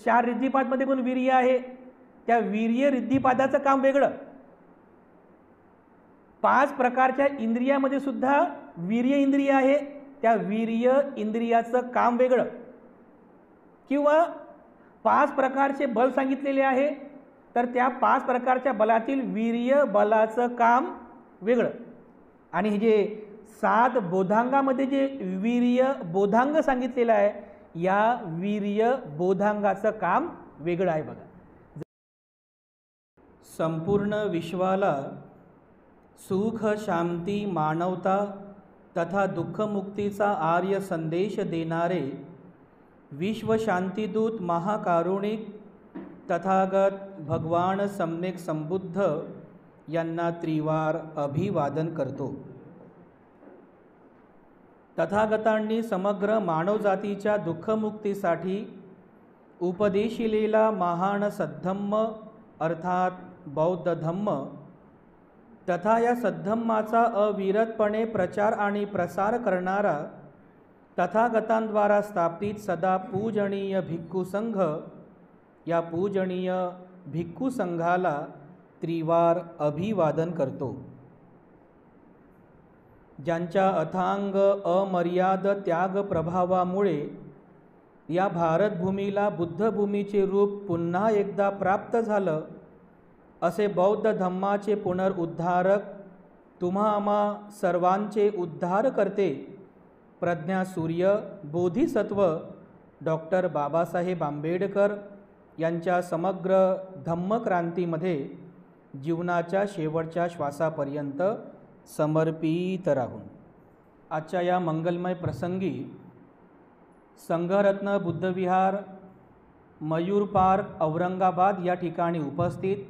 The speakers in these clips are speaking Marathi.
4 रिद्धिपादमध्ये पण वीर्य आहे, त्या वीर्य रिद्धिपादाचं काम वेगळं. 5 प्रकारच्या इंद्रियामध्ये सुद्धा वीर्य इंद्रिय आहे, त्या वीर्य इंद्रियाचं काम वेगळं. किंवा 5 प्रकारचे बल सांगितलेले आहे, तर त्या 5 प्रकारच्या बलातील वीर्य बलाचं काम वेगळं. आणि हे जे 7 बोधांगामध्ये जे वीर्य बोधांग सांगितलेलं आहे, या वीर्य बोधांगाचं काम वेगळं आहे. बघा, संपूर्ण विश्वाला सुख, शांती, मानवता तथा दुःखमुक्तीचा आर्य संदेश देणारे विश्वशांतीदूत महाकारुणिक तथागत भगवान सम्यक संबुद्ध यांना त्रिवार अभिवादन करतो. तथागतांनी समग्र मानवजातीच्या दुःखमुक्तीसाठी उपदेशिलेला महान सद्धम्म अर्थात बौद्ध धम्म तथा या सद्धम्माचा अविरतपणे प्रचार आणि प्रसार करणारा तथागतांद्वारा स्थापित सदा पूजनीय भिक्खू संघ, या पूजनीय भिक्खू संघाला त्रिवार अभिवादन करतो. ज्यांच्या अथांग अमर्याद त्याग प्रभावामुळे या भारतभूमीला बुद्धभूमीचे रूप पुन्हा एकदा प्राप्त झालं, असे बौद्ध धम्माचे पुनरुद्धारक, तुम्हा आम्हा सर्वांचे उद्धार करते प्रज्ञासूर्य बोधिसत्व डॉक्टर बाबासाहेब आंबेडकर यांच्या समग्र धम्मक्रांतीमध्ये जीवनाच्या शेवटच्या श्वासापर्यंत समर्पित राहून. आजच्या या मंगलमय प्रसंगी संघरत्न बुद्धविहार, मयूर पार्क, औरंगाबाद या ठिकाणी उपस्थित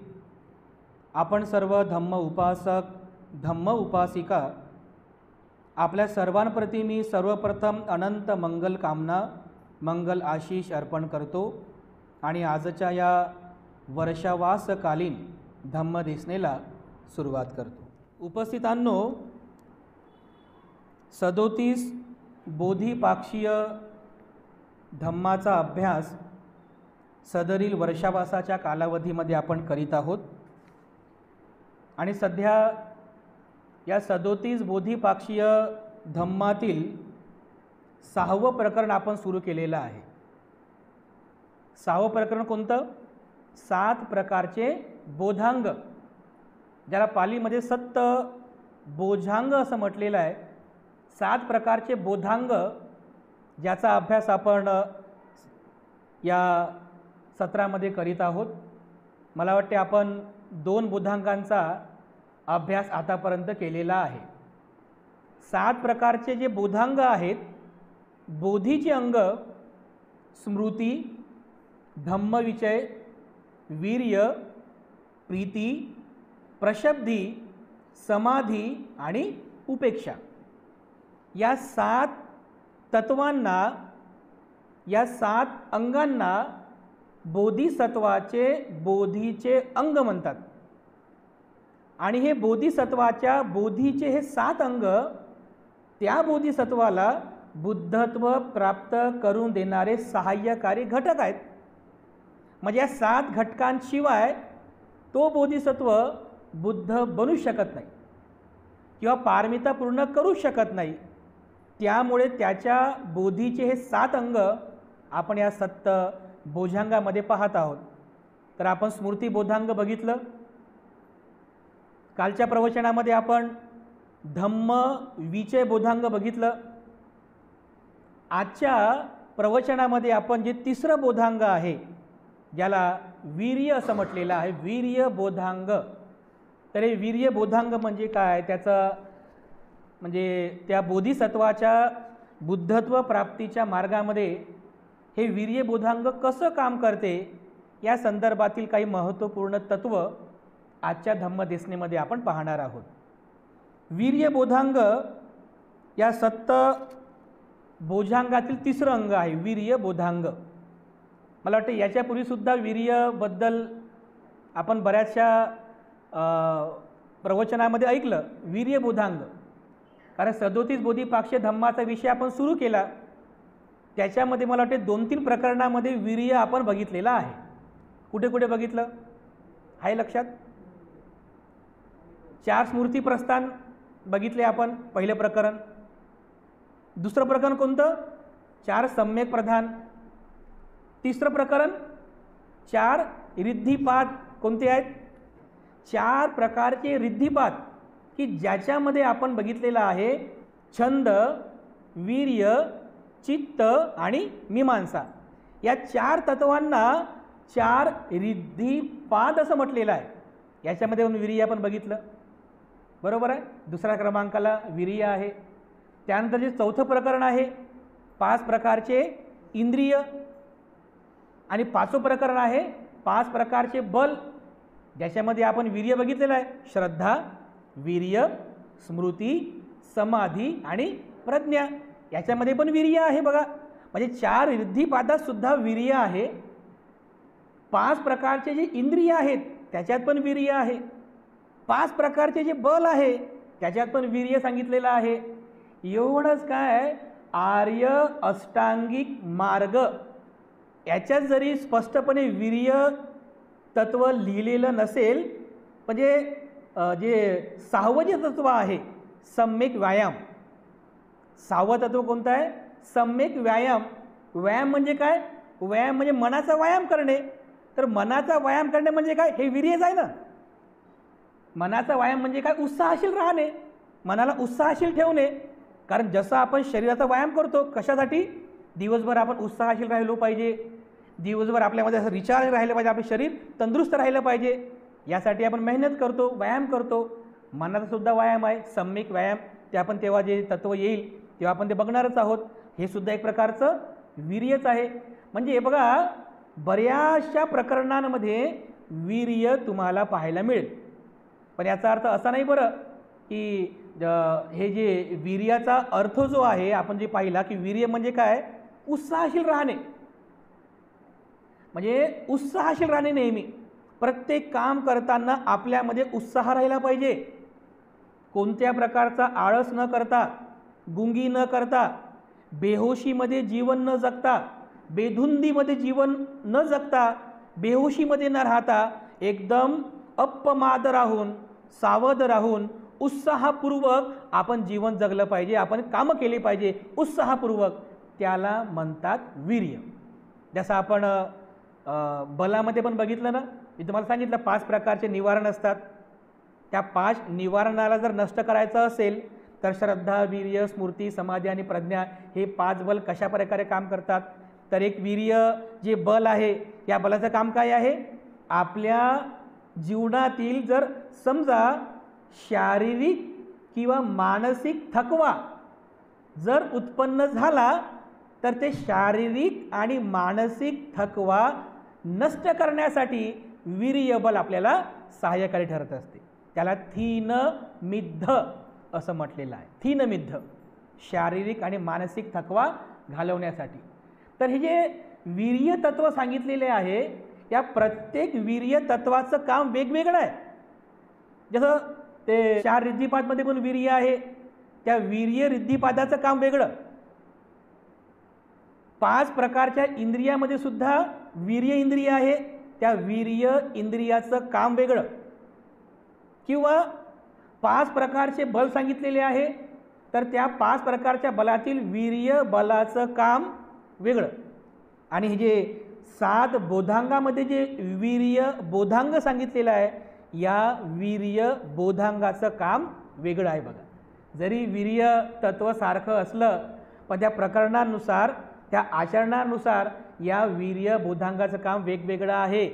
आपण सर्व धम्म उपासक, धम्म उपासिका, आपल्या सर्वांप्रती मी सर्वप्रथम अनंत मंगल कामना, मंगल आशीष अर्पण करतो आणि आजच्या या वर्षावासकालीन धम्मदेसनेला सुरुवात करतो. उपस्थितांनो, 37 बोधिपाक्षीय धम्माचा अभ्यास सदरील वर्षावासाच्या कालावधीमध्ये आपण करीत आहोत आणि सध्या या 37 बोधिपाक्षीय धम्मातील 6वं प्रकरण आपण सुरू केलेलं आहे. 6वं प्रकरण कोणतं? 7 प्रकारचे बोधांग, ज्याला पालीमध्ये सत्त बोधांग असं म्हटलेलं आहे. 7 प्रकारचे बोधांग, ज्याचा अभ्यास आपण या सत्रामध्ये करीत आहोत. मला वाटते आपण 2 बोधांगांचा अभ्यास आतापर्यंत केलेला आहे. 7 प्रकारचे जे बोधांग आहेत, बोधीचे अंग स्मृती, धम्मविचय, वीर्य, प्रीती, प्रशब्दी, समाधी आणि उपेक्षा, या 7 तत्वांना, या 7 अंगांना बोधिसत्वाचे बोधीचे अंग म्हणतात. आणि हे बोधिसत्वाच्या बोधीचे हे 7 अंग त्या बोधिसत्वाला बुद्धत्व प्राप्त करून देणारे सहाय्यकारी घटक आहेत. म्हणजे या 7 घटकांशिवाय तो बोधिसत्व बुद्ध बनू शकत नाही किंवा पारमिता पूर्ण करू शकत नाही. त्यामुळे त्याच्या बोधीचे हे 7 अंग आपण या सत्त बोधांगामध्ये पाहत आहोत. तर आपण स्मृती बोधांग बघितलं. कालच्या प्रवचनामध्ये आपण धम्म विचय बोधांग बघितलं. आजच्या प्रवचनामध्ये आपण जे 3रं बोधांग आहे, ज्याला वीर्य असं म्हटलेलं आहे, वीर्य बोधांग. तर हे वीर्य बोधांग म्हणजे काय, त्याचं म्हणजे त्या बोधिसत्वाच्या बुद्धत्व प्राप्तीच्या मार्गामध्ये हे वीर्य बोधांग कसं काम करते, या संदर्भातील काही महत्त्वपूर्ण तत्व आजच्या धम्मदेसनेमध्ये आपण पाहणार आहोत. वीर्य बोधांग या सत्त बोधांगातील 3रं अंग आहे, वीर्य बोधांग. मला वाटतं याच्यापूर्वीसुद्धा वीर्यबद्दल आपण बऱ्याचशा प्रवचनामध्ये ऐकलं, वीर्य बोधांग. कारण 37 बोधिपाक्षीय धम्माचा विषय आपण सुरू केला, त्याच्यामध्ये मला वाटते 2-3 प्रकरणामध्ये वीर्य आपण बघितलेलं आहे. कुठे कुठे बघितलं आहे लक्षात? 4 स्मृती प्रस्थान बघितले आपण, पहिलं प्रकरण. दुसरं प्रकरण कोणतं? 4 सम्यक प्रधान. तिसरं प्रकरण 4 रिद्धिपाद. कोणते आहेत? 4 प्रकारचे रिद्धिपाद की ज्याच्यामध्ये आपण बघितलेलं आहे छंद, वीर्य, चित्त आणि मीमांसा. या 4 तत्वांना 4 रिद्धिपाद असं म्हटलेलं आहे. याच्यामध्ये वीर्य आपण बघितलं, बरोबर आहे. दुसऱ्या क्रमांकाला वीर्य आहे. त्यानंतर जे चौथं प्रकरण आहे 5 प्रकारचे इंद्रिय, आणि 5वं प्रकरण आहे 5 प्रकारचे बल, ज्याच्यामध्ये आपण वीर्य बघितलेलं आहे. श्रद्धा, वीर्य, स्मृती, समाधी आणि प्रज्ञा. याच्यामध्ये पण वीर्य आहे बघा. म्हणजे 4 रिद्धिपादात सुद्धा वीर्य आहे. 5 प्रकारचे जे इंद्रिय आहेत त्याच्यात पण वीर्य आहे. 5 प्रकारचे जे बल आहे त्याच्यात पण वीर्य सांगितलेलं आहे. एवढंच काय, आर्य अष्टांगिक मार्ग याच्यात जरी स्पष्टपणे वीर्य तत्व लिहिलेलं नसेल, म्हणजे जे 6वं जे तत्व आहे सम्यक व्यायाम. 6वं तत्व कोणतं आहे? सम्यक व्यायाम. व्यायाम म्हणजे काय? व्यायाम म्हणजे मनाचा व्यायाम करणे. तर मनाचा व्यायाम करणे म्हणजे काय? हे वीर्यच आहे ना. मनाचा व्यायाम म्हणजे काय? उत्साहशील राहणे, मनाला उत्साहशील ठेवणे. कारण जसं आपण शरीराचा व्यायाम करतो, कशासाठी? दिवसभर आपण उत्साहशील राहिलो पाहिजे, दिवसभर आपल्यामध्ये असं रिचार्ज राहिलं पाहिजे, आपलं शरीर तंदुरुस्त राहिलं पाहिजे, यासाठी आपण मेहनत करतो, व्यायाम करतो. मनाचा सुद्धा व्यायाम आहे, सम्यक व्यायाम. ते आपण तेव्हा जे तत्व येईल तेव्हा आपण ते बघणारच आहोत. हे सुद्धा एक प्रकारचं वीर्यच आहे. म्हणजे हे बघा, बऱ्याचशा प्रकरणांमध्ये वीर्य तुम्हाला पाहायला मिळेल. पण याचा अर्थ असा नाही बरं की हे जे वीर्याचा अर्थ जो आहे आपण जे पाहिला की वीर्य म्हणजे काय? उत्साहशील राहणे. म्हणजे उत्साहशील राहणे. नेहमी प्रत्येक काम करताना आपल्यामध्ये उत्साह राहिला पाहिजे. कोणत्या प्रकारचा आळस न करता, गुंगी न करता, बेहोशीमध्ये जीवन न जगता, बेधुंदीमध्ये जीवन न जगता, बेहोशीमध्ये न राहता एकदम अपमाद राहून, सावध राहून उत्साहपूर्वक आपण जीवन जगलं पाहिजे, आपण कामं केली पाहिजे उत्साहपूर्वक. त्याला म्हणतात वीर्य. जसं आपण बलामध्ये पण बघितलं ना, मी तुम्हाला सांगितलं 5 प्रकारचे निवारण असतात. त्या 5 निवारणाला जर नष्ट करायचं असेल तर श्रद्धा, वीर्य, स्मृती, समाधी आणि प्रज्ञा हे 5 बल कशा प्रकारे काम करतात? तर एक वीर्य जे बल आहे, या बलाचं काम काय आहे? आपल्या जीवनातील जर समजा शारीरिक किंवा मानसिक थकवा जर उत्पन्न झाला तर ते शारीरिक आणि मानसिक थकवा नष्ट करण्यासाठी वीर्यबल आपल्याला सहाय्यकारी ठरत असते. त्याला थीन मिद्ध असं म्हटलेलं आहे. थीन मिद्ध, शारीरिक आणि मानसिक थकवा घालवण्यासाठी. तर हे जे वीर्य तत्व सांगितलेले आहे, या प्रत्येक वीर्य तत्वाचं काम वेगवेगळं आहे. जसं ते 4 रिद्धिपादमध्ये पण वीर्य आहे, त्या वीर्य रिद्धिपादाचं काम वेगळं. 5 प्रकारच्या इंद्रियामध्ये सुद्धा वीर्य इंद्रिय आहे, त्या वीर्य इंद्रियाचं काम वेगळं. किंवा 5 प्रकारचे बल सांगितलेले आहे, तर त्या 5 प्रकारच्या बलातील वीर्य बलाचं काम वेगळं. आणि हे जे 7 बोधांगामध्ये जे वीर्य बोधांग सांगितलेलं आहे, या वीर्य बोधांगाचं काम वेगळं आहे बघा. जरी वीर्य तत्व सारखं असलं पण त्या प्रकरणानुसार, त्या आचरणानुसार या वीर्य बोधांगाचं काम वेगवेगळं आहे.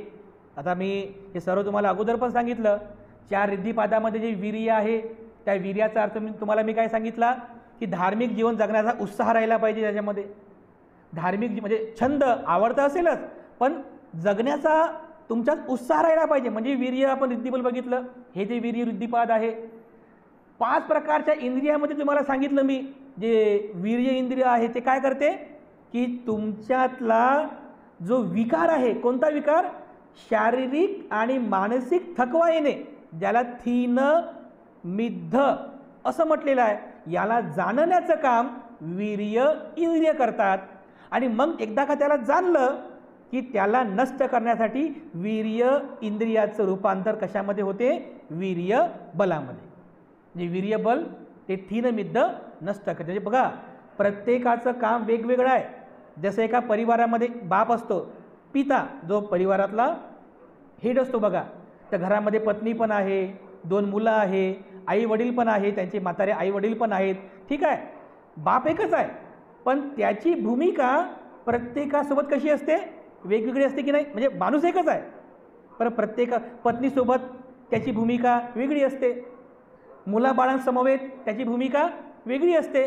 आता मी हे सर्व तुम्हाला अगोदर पण सांगितलं. 4 रिद्धिपादामध्ये जे वीर्य आहे त्या वीर्याचा अर्थ तुम्हाला मी काय सांगितला की धार्मिक जीवन जगण्याचा उत्साह राहिला पाहिजे. त्याच्यामध्ये धार्मिक म्हणजे छंद आवडता असेलच, पण जगण्याचा तुमच्यात उत्साह राहिला पाहिजे. म्हणजे वीर्य आपण रिद्धिबल बघितलं, हे जे वीर्य रिद्धिपाद आहे. 5 प्रकारच्या इंद्रियामध्ये तुम्हाला सांगितलं मी, जे वीर्य इंद्रिय आहे ते काय करते की तुमच्यातला जो विकार आहे, कोणता विकार? शारीरिक आणि मानसिक थकवा येणे, ज्याला थीन मिद्ध असं म्हटलेलं आहे, याला जाणण्याचं काम वीर्य इंद्रिय करतात. आणि मग एकदा का त्याला जाणलं की त्याला नष्ट करण्यासाठी वीर्य इंद्रियाचं रूपांतर कशामध्ये होते? वीर्य बलामध्ये. म्हणजे वीर्य बल ते थीन मिद्ध नष्ट करते. म्हणजे बघा प्रत्येकाचं काम वेगवेगळं आहे. जसं एका परिवारामध्ये बाप असतो, पिता जो परिवारातला हेड असतो बघा, तर घरामध्ये पत्नी पण आहे, 2 मुलं आहे, आई वडील पण आहे, त्यांचे म्हातारे आई वडील पण आहेत. ठीक आहे, बाप एकच आहे पण त्याची भूमिका प्रत्येकासोबत कशी असते? वेगवेगळी असते की नाही? म्हणजे माणूस एकच आहे पण प्रत्येक पत्नीसोबत त्याची भूमिका वेगळी असते, मुलाबाळांसमवेत त्याची भूमिका वेगळी असते,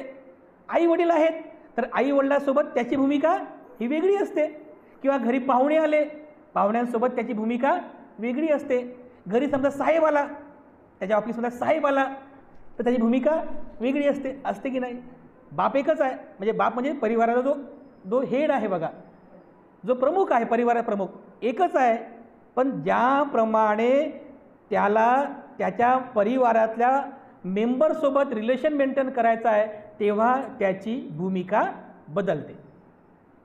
आई वडील आहेत तर आई वडिलांसोबत त्याची भूमिका ही वेगळी असते, किंवा घरी पाहुणे आले पाहुण्यांसोबत त्याची भूमिका वेगळी असते. घरी समजा साहेब आला, त्याच्या ऑफिसमध्ये साहेब आला तर त्याची भूमिका वेगळी असते की नाही? बाप एकच आहे. म्हणजे बाप म्हणजे परिवाराचा जो हेड आहे बघा, जो प्रमुख आहे, परिवार प्रमुख एकच आहे, पण ज्याप्रमाणे त्याला त्याच्या परिवारातल्या मेंबरसोबत रिलेशन मेंटेन करायचं आहे तेव्हा त्याची भूमिका बदलते.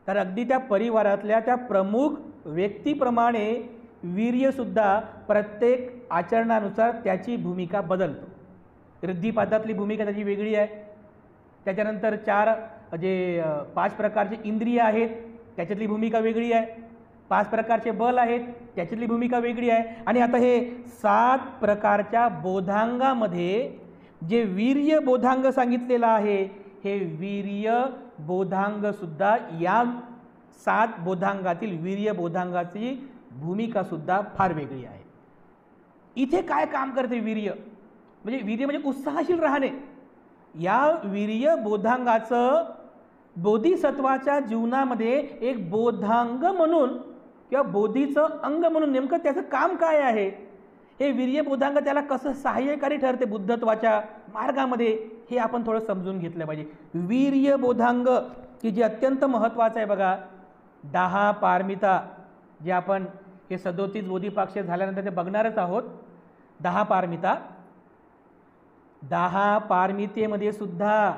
तर अगदी त्या परिवारातल्या त्या प्रमुख व्यक्तीप्रमाणे वीर्यसुद्धा प्रत्येक आचरणानुसार त्याची भूमिका बदलतो. रिद्धिपादातली भूमिका त्याची वेगळी आहे. त्याच्यानंतर 5 प्रकारचे इंद्रिय आहेत त्याच्यातली भूमिका वेगळी आहे. 5 प्रकारचे बल आहेत त्याच्यातली भूमिका वेगळी आहे. आणि आता हे 7 प्रकारच्या बोधांगामध्ये जे वीर्य बोधांग सांगितलेलं आहे, हे वीर्य बोधांगसुद्धा या 7 बोधांगातील वीर्य बोधांगाची भूमिकासुद्धा फार वेगळी आहे. इथे काय काम करते वीर्य? वीर्य म्हणजे उत्साहशील राहणे. या वीर्य बोधांगाचं बोधिसत्वाच्या जीवनामध्ये एक बोधांग म्हणून किंवा बोधीचं अंग म्हणून नेमकं त्याचं काम काय आहे? हे वीर्य बोधांग त्याला कसं सहाय्यकारी ठरते बुद्धत्वाच्या मार्गामध्ये, हे आपण थोडं समजून घेतलं पाहिजे. वीर्य बोधांग की जे अत्यंत महत्त्वाचं आहे बघा, 10 पारमिता जे आपण हे 37 बोधिपाक्ष झाल्यानंतर ते बघणारच आहोत. 10 पारमिता, 10 पारमितेमध्ये सुद्धा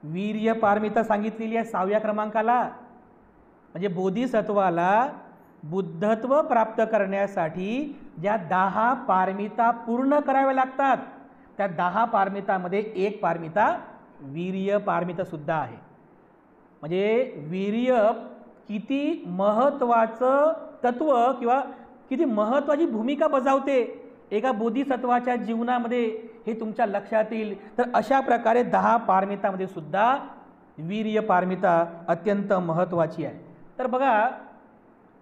वीर्य पारमिता सांगितलेली आहे 6व्या क्रमांकाला. म्हणजे बोधिसत्वाला बुद्धत्व प्राप्त करण्यासाठी ज्या 10 पारमिता पूर्ण कराव्या लागतात, त्या 10 पारमितामध्ये एक पारमिता वीर्य पारमिता सुद्धा आहे. म्हणजे वीर्य किती महत्त्वाचं तत्व किंवा किती महत्त्वाची भूमिका बजावते एका बोधिसत्वाच्या जीवनामध्ये हे तुमच्या लक्षात येईल. तर अशा प्रकारे 10 पारमितामध्ये सुद्धा वीर्य पारमिता अत्यंत महत्त्वाची आहे. तर बघा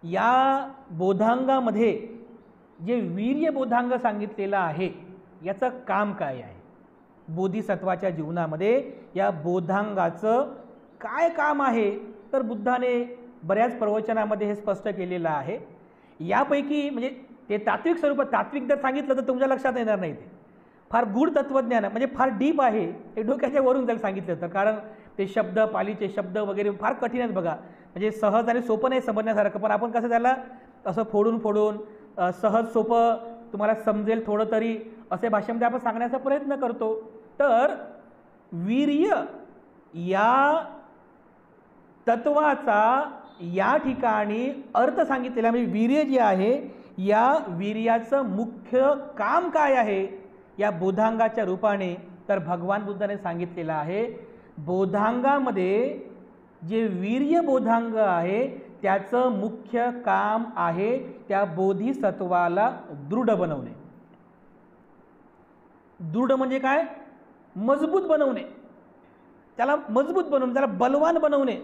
या बोधांगामध्ये जे वीर्य बोधांग सांगितलेलं आहे याचं काम काय आहे? बोधिसत्वाच्या जीवनामध्ये या बोधांगाचं काय काम आहे? तर बुद्धाने बऱ्याच प्रवचनामध्ये हे स्पष्ट केलेलं आहे. यापैकी म्हणजे ते तात्विक स्वरूपात, तात्विक जर सांगितलं तर तुमच्या लक्षात येणार नाही. ते फार गूढ तत्वज्ञान म्हणजे फार डीप आहे. हे डोक्याच्या वरून जर सांगितलं तर, कारण ते शब्द, पालीचे शब्द वगैरे फार कठीण आहेत बघा. म्हणजे सहज आणि सोपं नाही समजण्यासारखं, पण आपण कसं त्याला असं फोडून सहज सोपं तुम्हाला समजेल थोडं तरी असे भाषेमध्ये आपण सांगण्याचा प्रयत्न करतो. तर वीर्य या तत्वाचा या ठिकाणी अर्थ सांगितलेला, म्हणजे वीर्य जे आहे या वीर्याचं मुख्य काम काय आहे या बोधांगाच्या रूपाने, तर भगवान बुद्धाने सांगितलेलं आहे बोधांगामध्ये जे वीर्य बोधांग आहे त्याचं मुख्य काम आहे त्या बोधिसत्वाला दृढ बनवणे. दृढ म्हणजे काय? मजबूत बनवणे, त्याला मजबूत बनवणे, त्याला बलवान बनवणे,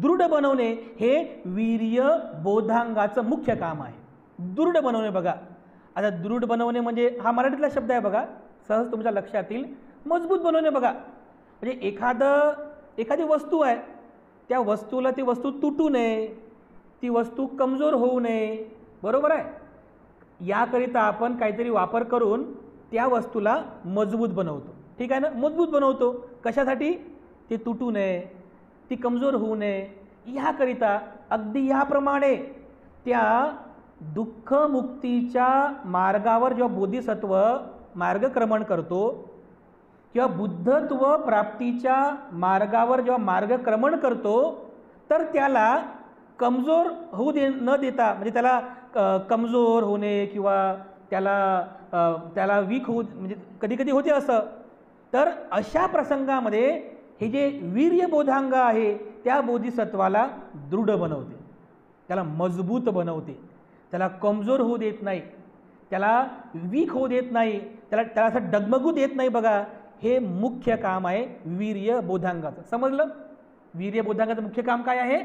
दृढ बनवणे हे वीर्य बोधांगाचं मुख्य काम आहे. दृढ बनवणे बघा. आता दृढ बनवणे म्हणजे हा मराठीतला शब्द आहे बघा, सहज तुमच्या लक्षात येईल. मजबूत बनवणे बघा म्हणजे एखादी वस्तू आहे, त्या वस्तूला ती वस्तू तुटू नये, ती वस्तू कमजोर होऊ नये, बरोबर आहे. याकरिता आपण काहीतरी वापर करून त्या वस्तूला मजबूत बनवतो. ठीक आहे ना, मजबूत बनवतो कशासाठी? ते तुटू नये, ती कमजोर होऊ नये. ह्याकरिता अगदी याप्रमाणे त्या दुःखमुक्तीच्या मार्गावर जेव्हा बोधिसत्व मार्गक्रमण करतो किंवा बुद्धत्व प्राप्तीच्या मार्गावर जेव्हा मार्गक्रमण करतो तर त्याला कमजोर होऊ न देता, म्हणजे त्याला कमजोर होणे किंवा त्याला वीक होऊ, म्हणजे कधी कधी होते असं, तर अशा प्रसंगामध्ये हे जे वीर्यबोधांग आहे त्या बोधिसत्वाला दृढ बनवते, त्याला मजबूत बनवते, त्याला कमजोर होऊ देत नाही, त्याला वीक होऊ देत नाही, त्याला असं डगमगू देत नाही. बघा, हे मुख्य काम आहे वीर्यबोधांगाचं. समजलं? वीर्यबोधांगाचं मुख्य काम काय आहे?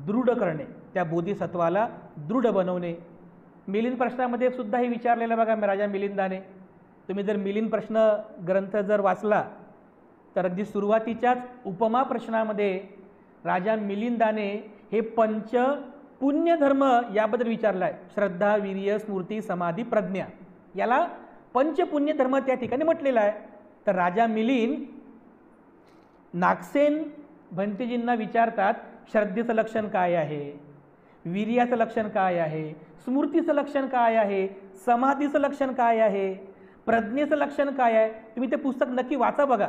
दृढ करणे, त्या बोधिसत्वाला दृढ बनवणे. मिलिंद प्रश्नामध्ये सुद्धा हे विचारलेलं बघा राजा मिलिंदाने. तुम्ही जर मिलिंद प्रश्न ग्रंथ जर वाचला तर अगदी सुरुवातीच्याच उपमा प्रश्नामध्ये राजा मिलिंदाने हे पंच पुण्यधर्म याबद्दल विचारलं आहे. श्रद्धा, वीर्य, स्मृती, समाधी, प्रज्ञा, याला पंचपुण्यधर्म त्या ठिकाणी म्हटलेलं आहे. तर राजा मिलिंद नागसेन भंतेजींना विचारतात, श्रद्धेचं लक्षण काय आहे, वीर्याचं लक्षण काय आहे, स्मृतीचं लक्षण काय आहे, समाधीचं लक्षण काय आहे, प्रज्ञेचं लक्षण काय आहे. तुम्ही ते पुस्तक नक्की वाचा बघा,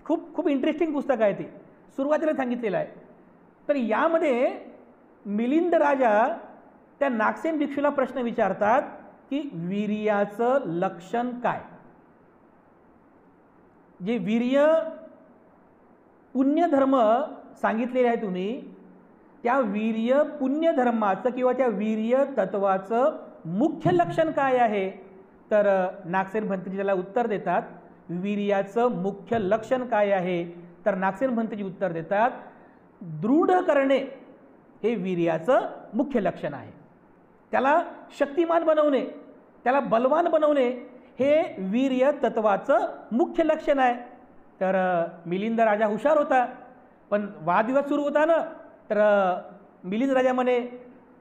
खूप खूप इंटरेस्टिंग पुस्तक आहे ते, सुरुवातीला सांगितलेलं आहे. तर यामध्ये मिलिंद राजा त्या नागसेन भिक्षूला प्रश्न विचारतात की वीर्याचं लक्षण काय. जे वीर्य पुण्यधर्म सांगितलेले आहे तुम्ही, त्या वीर्य पुण्यधर्माचं किंवा त्या वीर्य तत्वाचं मुख्य लक्षण काय आहे. तर नागसेन भंतेजी त्याला उत्तर देतात, वीर्याचं मुख्य लक्षण काय आहे. तर नागसेन भंतेजी उत्तर देतात, दृढ करणे हे वीर्याचं मुख्य लक्षण आहे. त्याला शक्तिमान बनवणे, त्याला बलवान बनवणे हे वीर्य तत्वाचं मुख्य लक्षण आहे. तर मिलिंद राजा हुशार होता, पण वादविवाद सुरू होता ना. तर मिलिंद राजा म्हणे,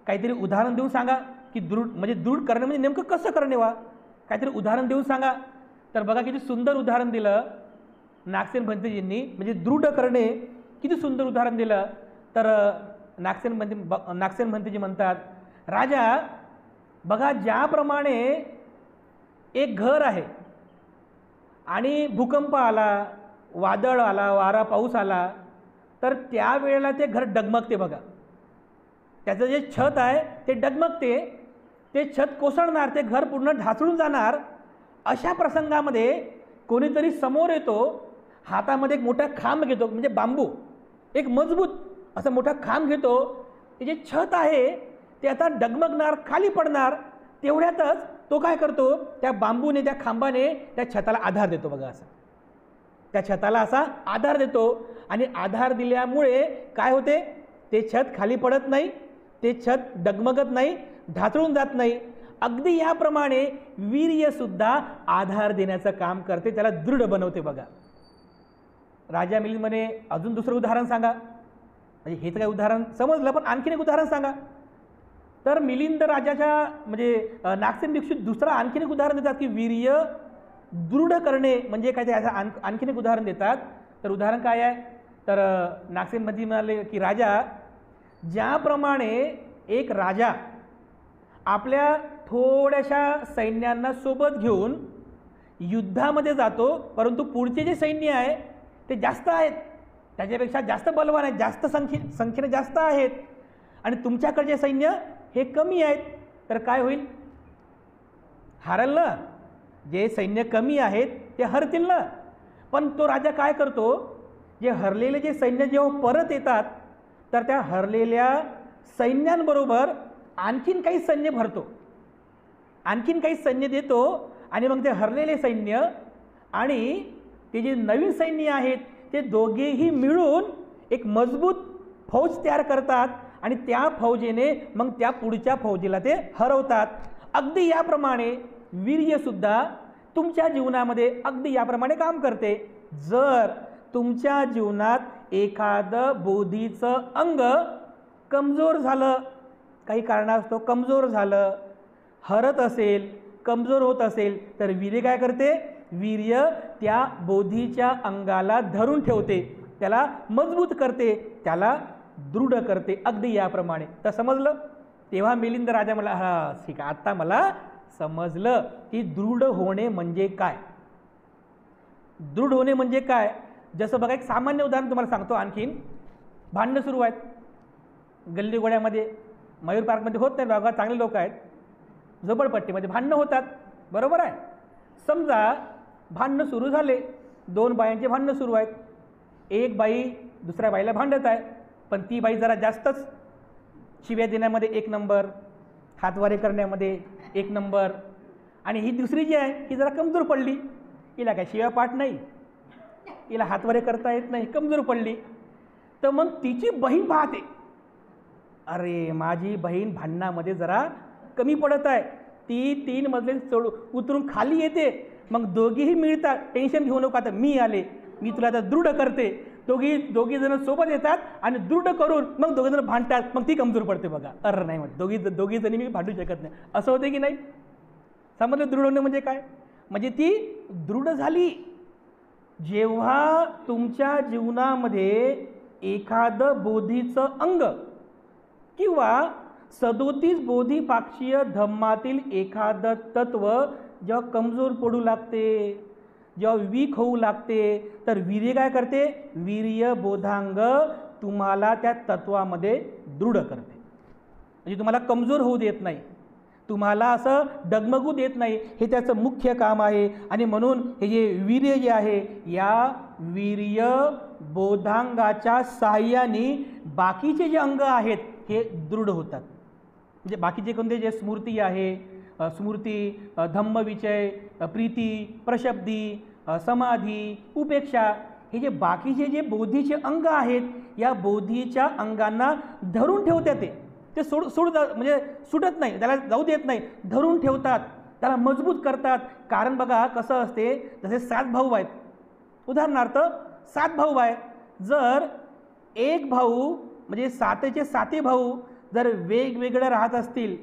काहीतरी उदाहरण देऊन सांगा की दृढ करणे म्हणजे नेमकं कसं करणे वा, काहीतरी उदाहरण देऊन सांगा. तर बघा किती सुंदर उदाहरण दिलं नागसेन भंतेजींनी, म्हणजे दृढ करणे किती सुंदर उदाहरण दिलं. तर नागसेन भंतेजी म्हणतात, राजा बघा, ज्याप्रमाणे एक घर आहे आणि भूकंप आला, वादळ आला, वारा पाऊस आला, तर त्यावेळेला ते घर डगमगते बघा. त्याचं जे छत आहे ते डगमगते, ते छत कोसळणार, ते घर पूर्ण ढासळून जाणार. अशा प्रसंगामध्ये कोणीतरी समोर येतो, हातामध्ये एक मोठा खांब घेतो, म्हणजे बांबू, एक मजबूत असा मोठा खांब घेतो. ते जे छत आहे ते आता डगमगणार, खाली पडणार. तेवढ्यातच तो काय करतो, त्या बांबूने, त्या खांबाने त्या छताला आधार देतो बघा. असा त्या छताला असा आधार देतो, आणि आधार दिल्यामुळे काय होते, ते छत खाली पडत नाही, ते छत डगमगत नाही, ढासळून जात नाही. अगदी याप्रमाणे वीर्य सुद्धा आधार देण्याचं काम करते, त्याला दृढ बनवते बघा. राजा मिलिंद म्हणे, अजून दुसरं उदाहरण सांगा. म्हणजे हे तर काय उदाहरण समजलं, पण आणखीन एक उदाहरण सांगा. तर मिलिंद राजाच्या म्हणजे नागसेन भिक्षू दुसरा आणखीन एक उदाहरण देतात की वीर्य दृढ करणे म्हणजे काय, ते असं आणखीन एक उदाहरण देतात. तर उदाहरण काय आहे, तर नागसेन भंतेजी म्हणाले की राजा, ज्याप्रमाणे एक राजा आपल्या थोड्याशा सैन्यांना सोबत घेऊन युद्धामध्ये जातो, परंतु पुढचे जे सैन्य आहे ते जास्त आहेत, त्याच्यापेक्षा जास्त बलवान आहेत, जास्त संख्येने जास्त आहेत, आणि तुमच्याकडचे सैन्य हे कमी आहेत, तर काय होईल, हारल ना. जे सैन्य कमी आहेत ते हरतील ना. पण तो राजा काय करतो, जे हरलेले जे सैन्य जेव्हा परत येतात, तर त्या हरलेल्या सैन्यांबरोबर आणखीन काही सैन्य भरतो, आणखीन काही सैन्य देतो, आणि मग ते हरलेले सैन्य आणि ते जे नवीन सैन्य आहेत ते दोघेही मिळून एक मजबूत फौज तयार करतात, आणि त्या फौजेने मग त्या पुढच्या फौजेला ते हरवतात. अगदी याप्रमाणे वीर्यसुद्धा तुमच्या जीवनामध्ये अगदी याप्रमाणे काम करते. जर तुमच्या जीवनात एखादं बोधीचं अंग कमजोर झालं, काही कारणास्तव कमजोर झालं, हरत असेल, कमजोर होत असेल, तर वीर्य काय करते, वीर्य त्या बोधीच्या अंगाला धरून ठेवते, त्याला मजबूत करते, त्याला दृढ करते. अगदी याप्रमाणे. तर समजलं. तेव्हा मिलिंद राजा मला, हा ठीक आहे, आता मला समजलं की दृढ होणे म्हणजे काय. दृढ होणे म्हणजे काय. जसं बघा, एक सामान्य उदाहरण तुम्हाला सांगतो. आणखीन भांडणं सुरू आहेत, गल्ली गोळ्यामध्ये, मयूर पार्कमध्ये होत नाही बघा, चांगले लोक आहेत. झोपडपट्टीमध्ये भांडणं होतात, बरोबर आहे. समजा भांडणं सुरू झाले, 2 बायांचे भांडणं सुरू आहेत. एक बाई दुसऱ्या बाईला भांडत आहे, पण ती बाई जरा जास्तच शिव्या देण्यामध्ये 1 नंबर, हातवारे करण्यामध्ये 1 नंबर. आणि ही दुसरी जी आहे ही जरा कमजोर पडली, हिला काय शिव्या पाठ नाही, हिला हातवारे करता येत नाही, कमजोर पडली. तर मग तिची बहीण पाहते, अरे माझी बहीण भांडणामध्ये जरा कमी पडत आहे, ती 3 मजले उतरून खाली येते. मग दोघीही मिळतात, टेन्शन घेऊ नका, आता मी आले, मी तुला आता दृढ करते. दोघी जण सोबत येतात आणि दृढ करून मग दोघे जण भांडतात, मग ती कमजोर पडते बघा. नाही म्हणते, दोघी जणी मी भांडू शकत नाही, असं होते की नाही. समजलं दृढ होणे म्हणजे काय, म्हणजे ती दृढ झाली. जेव्हा तुमच्या जीवनामध्ये एखादं बोधीचं अंग किंवा 37 बोधिपाक्षीय धम्मातील एखादं तत्व जेव्हा कमजोर पडू लागते, जेव्हा वीक होऊ लागते, तर वीर्य काय करते, वीर्य बोधांग तुम्हाला त्या तत्वामध्ये दृढ करते. म्हणजे तुम्हाला कमजोर होऊ देत नाही, तुम्हाला असं डगमगू देत नाही, हे त्याचं मुख्य काम आहे. आणि म्हणून हे जे वीर्य जे आहे, या वीर्य बोधांगाच्या साहाय्याने बाकीचे जे अंग आहेत हे दृढ होतात. म्हणजे बाकीचे कोणते, जे स्मृती आहे, स्मृती, धम्मविचय, प्रीती, प्रशब्दी, समाधी, उपेक्षा, हे जे बाकीचे जे बोधीचे अंग आहेत, या बोधीच्या अंगांना धरून ठेवतात. ते म्हणजे सुटत नाही, त्याला जाऊ देत नाही, धरून ठेवतात, त्याला मजबूत करतात. कारण बघा कसं असते, जसे 7 भाऊ आहेत, उदाहरणार्थ 7 भाऊ आहे, जर एक भाऊ म्हणजे 7चे 7 भाऊ जर वेगवेगळे राहत असतील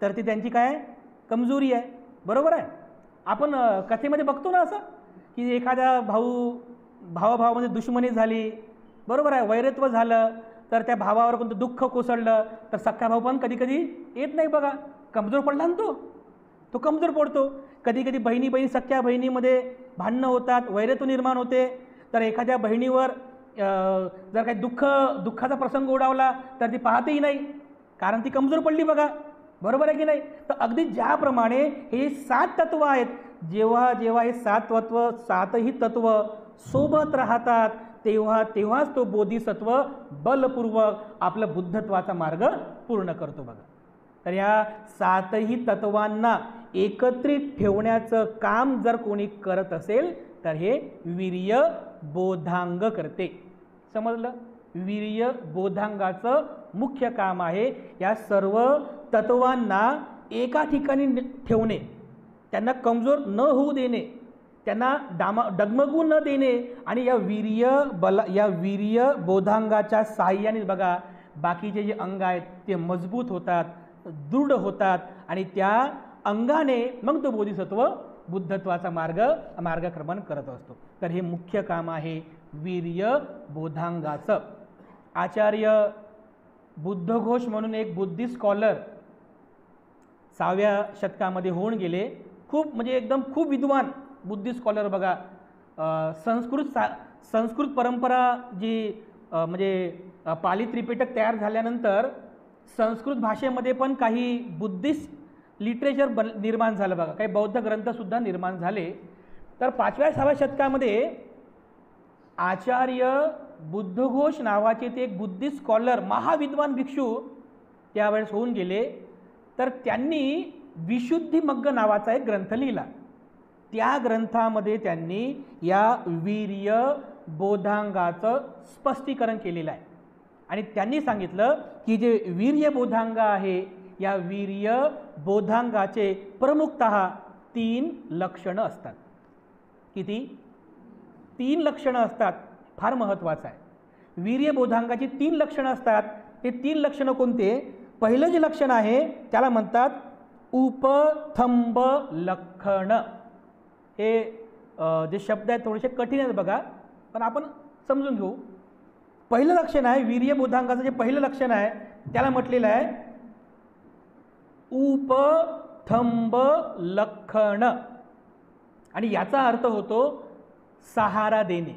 तर ती त्यांची काय कमजोरी आहे, बरोबर आहे. आपण कथेमध्ये बघतो ना असं, की एखाद्या भावाभावामध्ये दुश्मनी झाली, बरोबर आहे, वैरत्व झालं, तर त्या भावावर कोणतं दुःख कोसळलं तर सख्खा भाऊ पण कधी कधी येत नाही बघा, कमजोर पडला ना तो कमजोर पडतो. कधी कधी बहिणी सख्ख्या बहिणीमध्ये भांडणं होतात, वैरत्व निर्माण होते, तर एखाद्या बहिणीवर जर काही दुःखाचा प्रसंग ओढावला तर ती पाहतेही नाही, कारण ती कमजोर पडली बघा, बरोबर आहे की नाही. तर अगदी ज्याप्रमाणे हे 7 तत्व आहेत, जेव्हा जेव्हा हे 7ही तत्व सोबत राहतात, तेव्हाच तो बोधिसत्व बलपूर्वक आपलं बुद्धत्वाचा मार्ग पूर्ण करतो बघा. तर या 7ही तत्वांना एकत्रित ठेवण्याचं काम जर कोणी करत असेल तर हे वीर्य बोधांग करते. समजलं, वीर्य बोधांगाचं मुख्य काम आहे या सर्व तत्वांना एका ठिकाणी ठेवणे, त्यांना कमजोर न होऊ देणे, त्यांना डगमगू न देणे. आणि या वीर्य बोधांगाच्या साहाय्याने बघा बाकीचे जे अंग आहेत ते मजबूत होतात, दृढ होतात, आणि त्या अंगाने मग तो बोधिसत्व बुद्धत्वाचा मार्गक्रमण करत असतो. तर हे मुख्य काम आहे वीर्य बोधांगाचं. आचार्य बुद्धघोष म्हणून एक बुद्धिस्ट स्कॉलर 6व्या शतकामध्ये होऊन गेले, म्हणजे एकदम खूप विद्वान बुद्धिस्ट स्कॉलर बघा. संस्कृत परंपरा जी म्हणजे पाली त्रिपिटक तयार झाल्यानंतर संस्कृत भाषेमध्ये पण काही बुद्धिस्ट लिटरेचर निर्माण झालं बघा, काही बौद्ध ग्रंथसुद्धा निर्माण झाले. तर 5व्या-6व्या शतकामध्ये आचार्य बुद्धघोष नावाचे ते एक बुद्धिस्ट स्कॉलर, महाविद्वान भिक्षू त्यावेळेस होऊन गेले. तर त्यांनी विशुद्धिमग्ग नावाचा एक ग्रंथ लिहिला. त्या ग्रंथामध्ये त्यांनी या वीर्य बोधांगाचं स्पष्टीकरण केलेलं आहे. आणि त्यांनी सांगितलं की जे वीर्य बोधांग आहे, या वीर्य बोधांगाचे प्रमुखतः 3 लक्षणं असतात. किती? 3 लक्षणं असतात. फार महत्त्वाचं आहे. वीर्य बोधांगाची 3 लक्षणं असतात. ते 3 लक्षणं कोणते? पहिलं जे लक्षण आहे त्याला म्हणतात उपथंब लक्षण. हे जे शब्द आहेत थोडेसे कठीण आहेत बघा, पण आपण समजून घेऊ. पहिलं लक्षण आहे वीर्य बोधांगाचं, जे पहिलं लक्षण आहे त्याला म्हटलेलं आहे उपथंब लक्षण. आणि याचा अर्थ होतो सहारा देणे.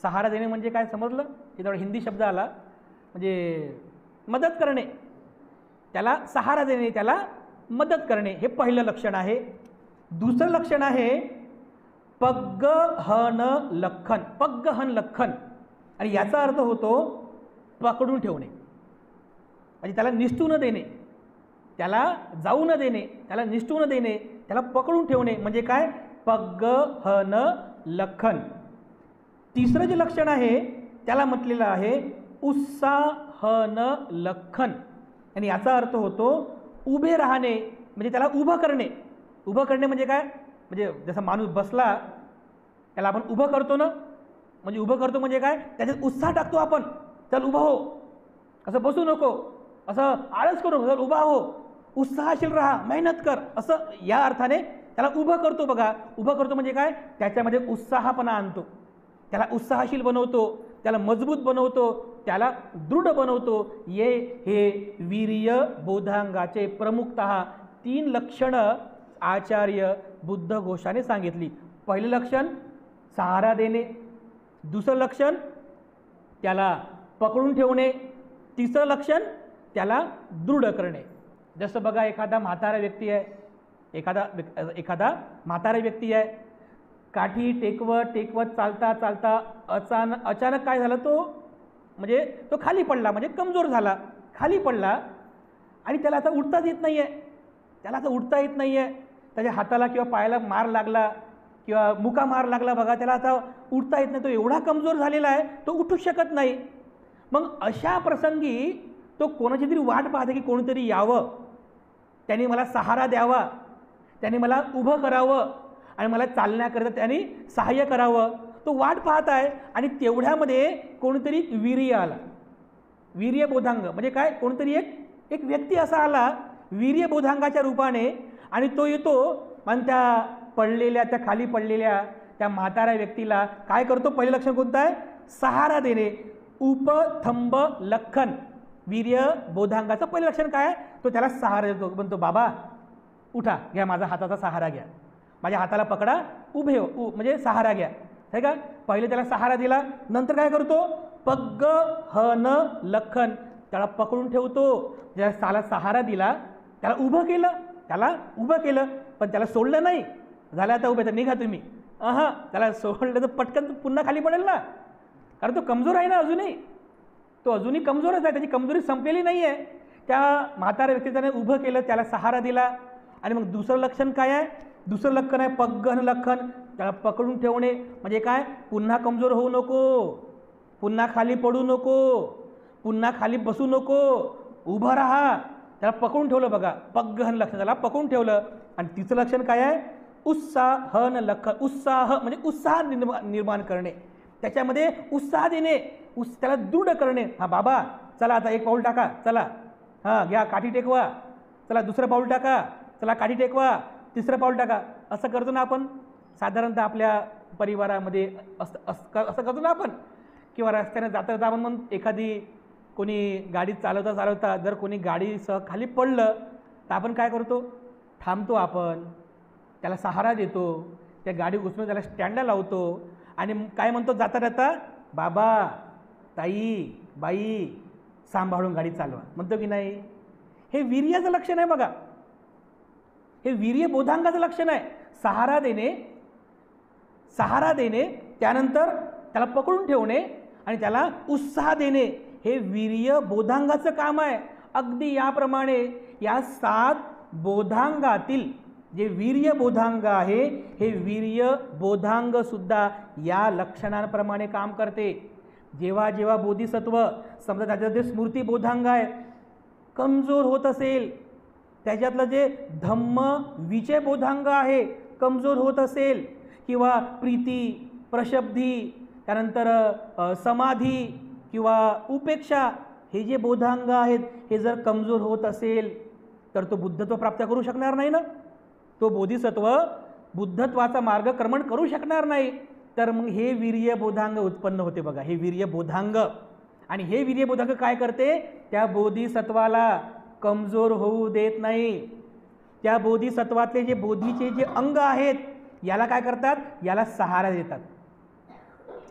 सहारा देणे म्हणजे काय समजलं? हे थोडा हिंदी शब्द आला, म्हणजे मदत करणे, त्याला सहारा देणे, त्याला मदत करणे, हे पहिलं लक्षण आहे. दुसरं लक्षण आहे पग्गहन लखन. पग्गहन लखन, आणि याचा अर्थ होतो पकडून ठेवणे, म्हणजे त्याला निसटू न देणे, त्याला जाऊ न देणे, त्याला निसटू न देणे, त्याला पकडून ठेवणे, म्हणजे काय? पग्गहन लखन. तिसरं जे लक्षण आहे त्याला म्हटलेलं आहे उत्साहन लखन, आणि याचा अर्थ होतो उभे राहणे, म्हणजे त्याला उभं करणे. उभं करणे म्हणजे काय? म्हणजे जसा माणूस बसला त्याला आपण उभं करतो ना, म्हणजे उभं करतो म्हणजे काय? त्याच्यात उत्साह टाकतो आपण, चल उभं हो, असं बसू नको, असं आळस करू, चल उभा हो, उत्साहशील राहा, मेहनत कर, असं या अर्थाने त्याला उभं करतो बघा. उभं करतो म्हणजे काय? त्याच्यामध्ये उत्साहपणा आणतो, त्याला उत्साहशील बनवतो, त्याला मजबूत बनवतो, त्याला दृढ बनवतो. हे वीर्य बोधांगाचे प्रमुखतः 3 लक्षणं आचार्य बुद्धघोषाने सांगितली. पहिलं लक्षण सहारा देणे, दुसरं लक्षण त्याला पकडून ठेवणे, तिसरं लक्षण त्याला दृढ करणे. जसं बघा एखादा म्हातारा व्यक्ती आहे, एखादा म्हातारा व्यक्ती आहे, काठी टेकवत चालता चालता अचानक काय झालं, तो खाली पडला, म्हणजे कमजोर झाला, खाली पडला, आणि त्याला आता उठताच येत नाही आहे, त्याच्या हाताला किंवा पायाला मार लागला किंवा मुका मार लागला बघा, त्याला आता उठता येत नाही, तो एवढा कमजोर झालेला आहे, तो उठू शकत नाही. मग अशा प्रसंगी तो कोणाची तरी वाट पाहते की कोणीतरी यावं, त्यांनी मला सहारा द्यावा, त्यांनी मला उभं करावं आणि मला चालण्याकरता त्यांनी सहाय्य करावं. तो वाट पाहत आहे, आणि तेवढ्यामध्ये कोणीतरी वीर्य आला. वीर्य बोधांग म्हणजे काय? कोणतरी एक व्यक्ती असा आला वीर्य बोधांगाच्या रूपाने, आणि तो येतो आणि त्या खाली पडलेल्या त्या म्हाताऱ्या व्यक्तीला काय करतो? पहिलं लक्षण कोणतं आहे? सहारा देणे. उपथंब लखन, वीर्य बोधांगाचं पहिलं लक्षण काय? तो त्याला सहारा देतो, म्हणतो बाबा उठा, घ्या माझा हाताचा सहारा घ्या, माझ्या हाताला पकडा, उभे हो, म्हणजे सहारा घ्या, आहे का? पहिले त्याला सहारा दिला, नंतर काय करतो? पग्गहन लखन, त्याला पकडून ठेवतो. ज्याला सहारा दिला त्याला उभं केलं, पण त्याला सोडलं नाही. झालं आता उभे, तर निघा तुम्ही. त्याला सोडलं तर पटकन पुन्हा खाली पडेल ना, कारण तो कमजोर आहे ना, तो अजूनही कमजोरच आहे, त्याची कमजोरी संपलेली नाही आहे. त्या म्हाताऱ्या व्यक्तीने उभं केलं, त्याला सहारा दिला. आणि मग दुसरं लक्षण काय आहे? दुसरं लक्षण आहे पग्गहन लखन, त्याला पकडून ठेवणे, म्हणजे काय? पुन्हा कमजोर होऊ नको, पुन्हा खाली पडू नको, पुन्हा खाली बसू नको, उभं राहा. त्याला पकडून ठेवलं बघा, पग्गहन लक्षण, त्याला पकडून ठेवलं. आणि तिसरं लक्षण काय आहे? उत्साहन लखन, उत्साह म्हणजे उत्साह निर्माण करणे, त्याच्यामध्ये उत्साह देणे, त्याला दृढ करणे. हा बाबा चला आता एक पाऊल टाका, चला, घ्या काठी टेकवा, चला दुसरं पाऊल टाका, चला काठी टेकवा, तिसरं पाऊल टाका. असं करतो ना आपण साधारणतः आपल्या परिवारामध्ये, असं करतो ना आपण. किंवा रस्त्याने जाता आपण मग एखादी कोणी गाडी चालवता जर कोणी गाडीसह खाली पडलं तर आपण काय करतो? थांबतो, आपण त्याला सहारा देतो, त्या गाडी उचलून त्याला स्टँडला लावतो, आणि काय म्हणतो जाता बाबा ताई बाई सांभाळून गाडी चालवा, म्हणतो की नाही? हे वीर्याचं लक्षण आहे बघा, हे वीर्य बोधांगाचं लक्षण आहे. सहारा देणे, त्यानंतर त्याला पकडून ठेवणे आणि त्याला उत्साह देणे, हे वीर्य बोधांगाचं काम आहे. अगदी याप्रमाणे या 7 बोधांगातील जे वीर्य बोधांग आहे, हे वीर्य बोधांग सुद्धा या लक्षणांप्रमाणे काम करते. जेव्हा जेव्हा बोधिसत्व समजा त्याच्यात जे स्मृती बोधांग आहे कमजोर होत असेल, त्याच्यातलं जे धम्म विजय बोधांग आहे कमजोर होत असेल, किंवा प्रीती, प्रशब्दी, त्यानंतर समाधी किंवा उपेक्षा, हे जे बोधांग आहेत हे जर कमजोर होत असेल तर तो बुद्धत्व प्राप्त करू शकणार नाही ना. तो बोधिसत्व बुद्धत्वाचा मार्गक्रमण करू शकणार नाही. तर मग हे वीर्य बोधांग उत्पन्न होते बघा, हे वीर्य बोधांग. आणि हे वीर्य बोधांग काय करते? त्या बोधिसत्वाला कमजोर होऊ देत नाही. त्या बोधिसत्वातले जे बोधीचे जे अंग आहेत याला काय करतात? याला सहारा देतात.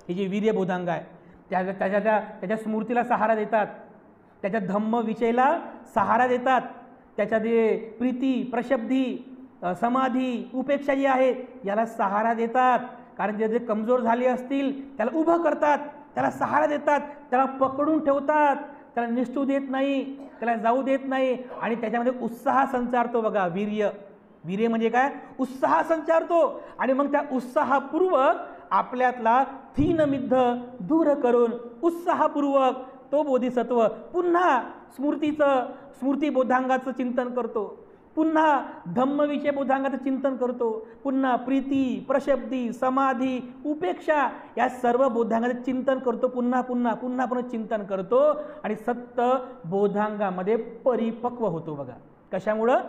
हे जे वीर्य बोधांग आहे त्याच्या स्मृतीला सहारा देतात, त्याच्या धम्म विषयला सहारा देतात, त्याच्या जे प्रीती प्रशब्दी समाधी उपेक्षा जी आहे याला सहारा देतात. कारण जे कमजोर झाले असतील त्याला उभं करतात, त्याला सहारा देतात, त्याला पकडून ठेवतात, त्याला निष्ठू देत नाही, त्याला जाऊ देत नाही आणि त्याच्यामध्ये उत्साह संचारतो. बघा, वीर्य, वीर्य म्हणजे काय? उत्साह संचारतो. आणि मग त्या उत्साहपूर्वक आपल्यातला थीनमिद्ध दूर करून उत्साहपूर्वक तो बोधिसत्व पुन्हा स्मृती बोधांगाचं चिंतन करतो, पुन्हा धम्मविषय बोधांगाचं चिंतन करतो, पुन्हा प्रीती प्रशब्दी समाधी उपेक्षा या सर्व बोधांगाचं चिंतन करतो, पुन्हा पुन्हा पुन्हा पुन्हा चिंतन करतो आणि सत्य बोधांगामध्ये परिपक्व होतो. बघा, कशामुळं?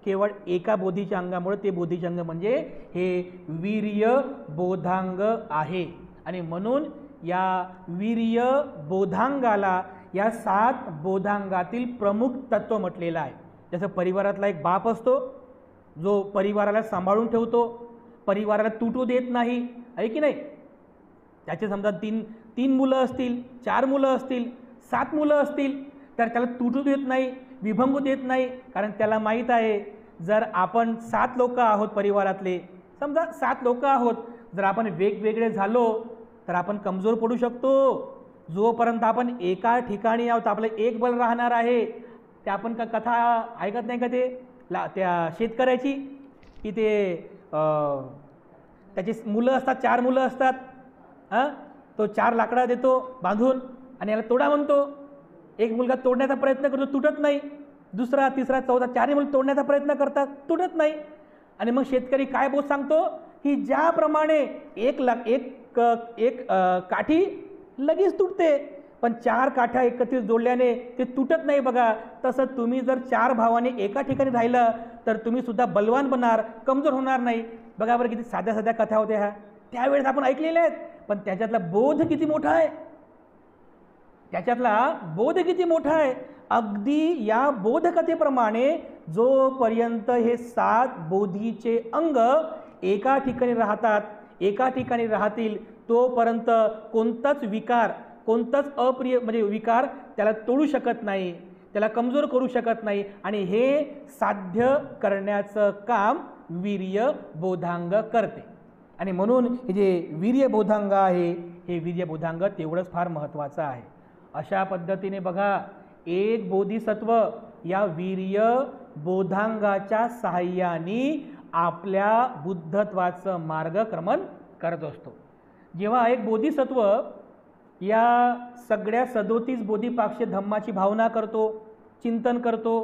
केवळ एका बोधीच्या अंगामुळे. ते बोधीचे अंग म्हणजे हे वीर्य बोधांग आहे. आणि म्हणून या वीर्य बोधांगाला या 7 बोधांगातील प्रमुख तत्व म्हटलेलं आहे. जसं परिवारातला एक बाप असतो जो परिवाराला सांभाळून ठेवतो, परिवाराला तुटू देत नाही, आहे की नाही? त्याचे समजा तीन मुलं असतील, 4 मुलं असतील, 7 मुलं असतील, तर त्याला तुटू देत नाही, विभंगू देत नाही. कारण त्याला माहीत आहे जर आपण 7 लोक आहोत परिवारातले, समजा 7 लोक आहोत, जर आपण वेगवेगळे झालो तर आपण कमजोर पडू शकतो. जोपर्यंत आपण एका ठिकाणी आहोत आपलं एक बल राहणार आहे. ते आपण का कथा ऐकत नाही का ते त्या शेतकऱ्याची, की ते त्याची मुलं असतात, 4 मुलं असतात, तो 4 लाकडा देतो बांधून आणि याला तोडा म्हणतो. एक मुलगा तोडण्याचा प्रयत्न करतो, तुटत नाही. दुसरा तिसरा चौथा 4 मुलं तोडण्याचा प्रयत्न करतात, तुटत नाही. आणि मग शेतकरी काय बोध सांगतो की ज्याप्रमाणे एक काठी लगेच तुटते, पण 4 काठ्या एकत्रित जोडल्याने ते तुटत नाही. बघा, तसं तुम्ही जर 4 भावाने एका ठिकाणी राहिलं तर तुम्ही सुद्धा बलवान बनणार, कमजोर होणार नाही. बघा बरं, किती साध्या साध्या कथा होत्या ह्या, त्यावेळेस आपण ऐकलेल्या आहेत, पण त्याच्यातला बोध किती मोठा आहे, त्याच्यातला बोध किती मोठा आहे. अगदी या बोधकथेप्रमाणे जोपर्यंत हे 7 बोधीचे अंग एका ठिकाणी राहतात, एका ठिकाणी राहतील, तोपर्यंत कोणताच विकार, कोणताच अप्रिय म्हणजे विकार त्याला तोडू शकत नाही, त्याला कमजोर करू शकत नाही. आणि हे साध्य करण्याचं काम वीर्य बोधांग करते. आणि म्हणून हे जे वीर्य बोधांग आहे, हे वीर्य बोधांग तेवढंच फार महत्त्वाचं आहे. अशा पद्धतीने बघा, एक बोधिसत्व या वीर्य बोधांगाच्या सहाय्याने आपल्या बुद्धत्वाचं मार्गक्रमण करत असतो. जेव्हा एक बोधिसत्व या सगळ्या 37 बोधिपाक्ष धम्माची भावना करतो, चिंतन करतो,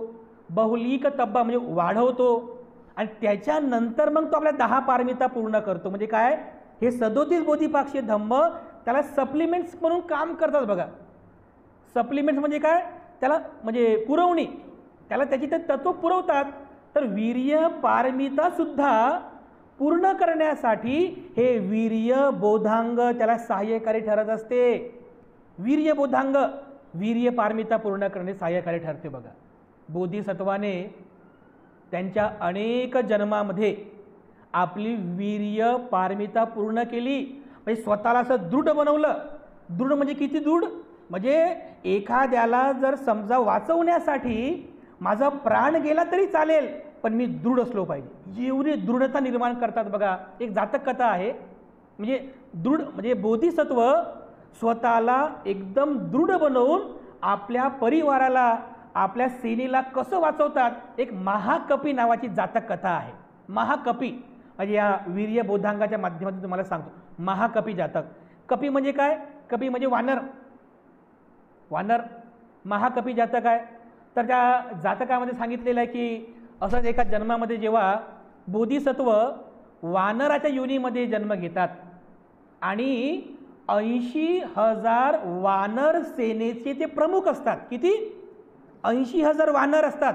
बहुलिक तब्बा म्हणजे वाढवतो, आणि त्याच्यानंतर मग तो आपल्या 10 पारमिता पूर्ण करतो. म्हणजे काय? हे 37 बोधिपाक्ष धम्म त्याला सप्लिमेंट्स म्हणून काम करतात. बघा, सप्लिमेंट्स म्हणजे काय? त्याला म्हणजे पुरवणी, त्याला त्याची ते तत्व पुरवतात. तर वीर्य पारमिता सुद्धा पूर्ण करण्यासाठी हे वीर्य बोधांग त्याला सहाय्यकारी ठरत असते. वीर्य बोधांग वीर्य पारमिता पूर्ण करणे सहाय्यकारी ठरते. बघा, बोधिसत्वाने त्यांच्या अनेक जन्मामध्ये आपली वीर्य पारमिता पूर्ण केली, म्हणजे स्वतःला असं दृढ बनवलं. दृढ म्हणजे किती दृढ? म्हणजे एखाद्याला जर समजा वाचवण्यासाठी माझा प्राण गेला तरी चालेल, पण मी दृढ असलो पाहिजे, एवढी दृढता निर्माण करतात. बघा, एक जातक कथा आहे. म्हणजे दृढ म्हणजे बोधिसत्व स्वतःला एकदम दृढ बनवून आपल्या परिवाराला, आपल्या सेनेला कसं वाचवतात. एक महाकपी नावाची जातक कथा आहे. महाकपी म्हणजे या वीर्य बोधांगाच्या माध्यमातून तुम्हाला सांगतो. महाकपी जातक. कपी म्हणजे काय? कपी म्हणजे वानर. वानर महाकपी जातक आहे. तर त्या जातकामध्ये सांगितलेलं आहे की असंच एका जन्मामध्ये जेव्हा बोधिसत्व वानराच्या योनीमध्ये जन्म घेतात आणि 80,000 वानर सेनेचे ते प्रमुख असतात. किती? 80,000 वानर असतात.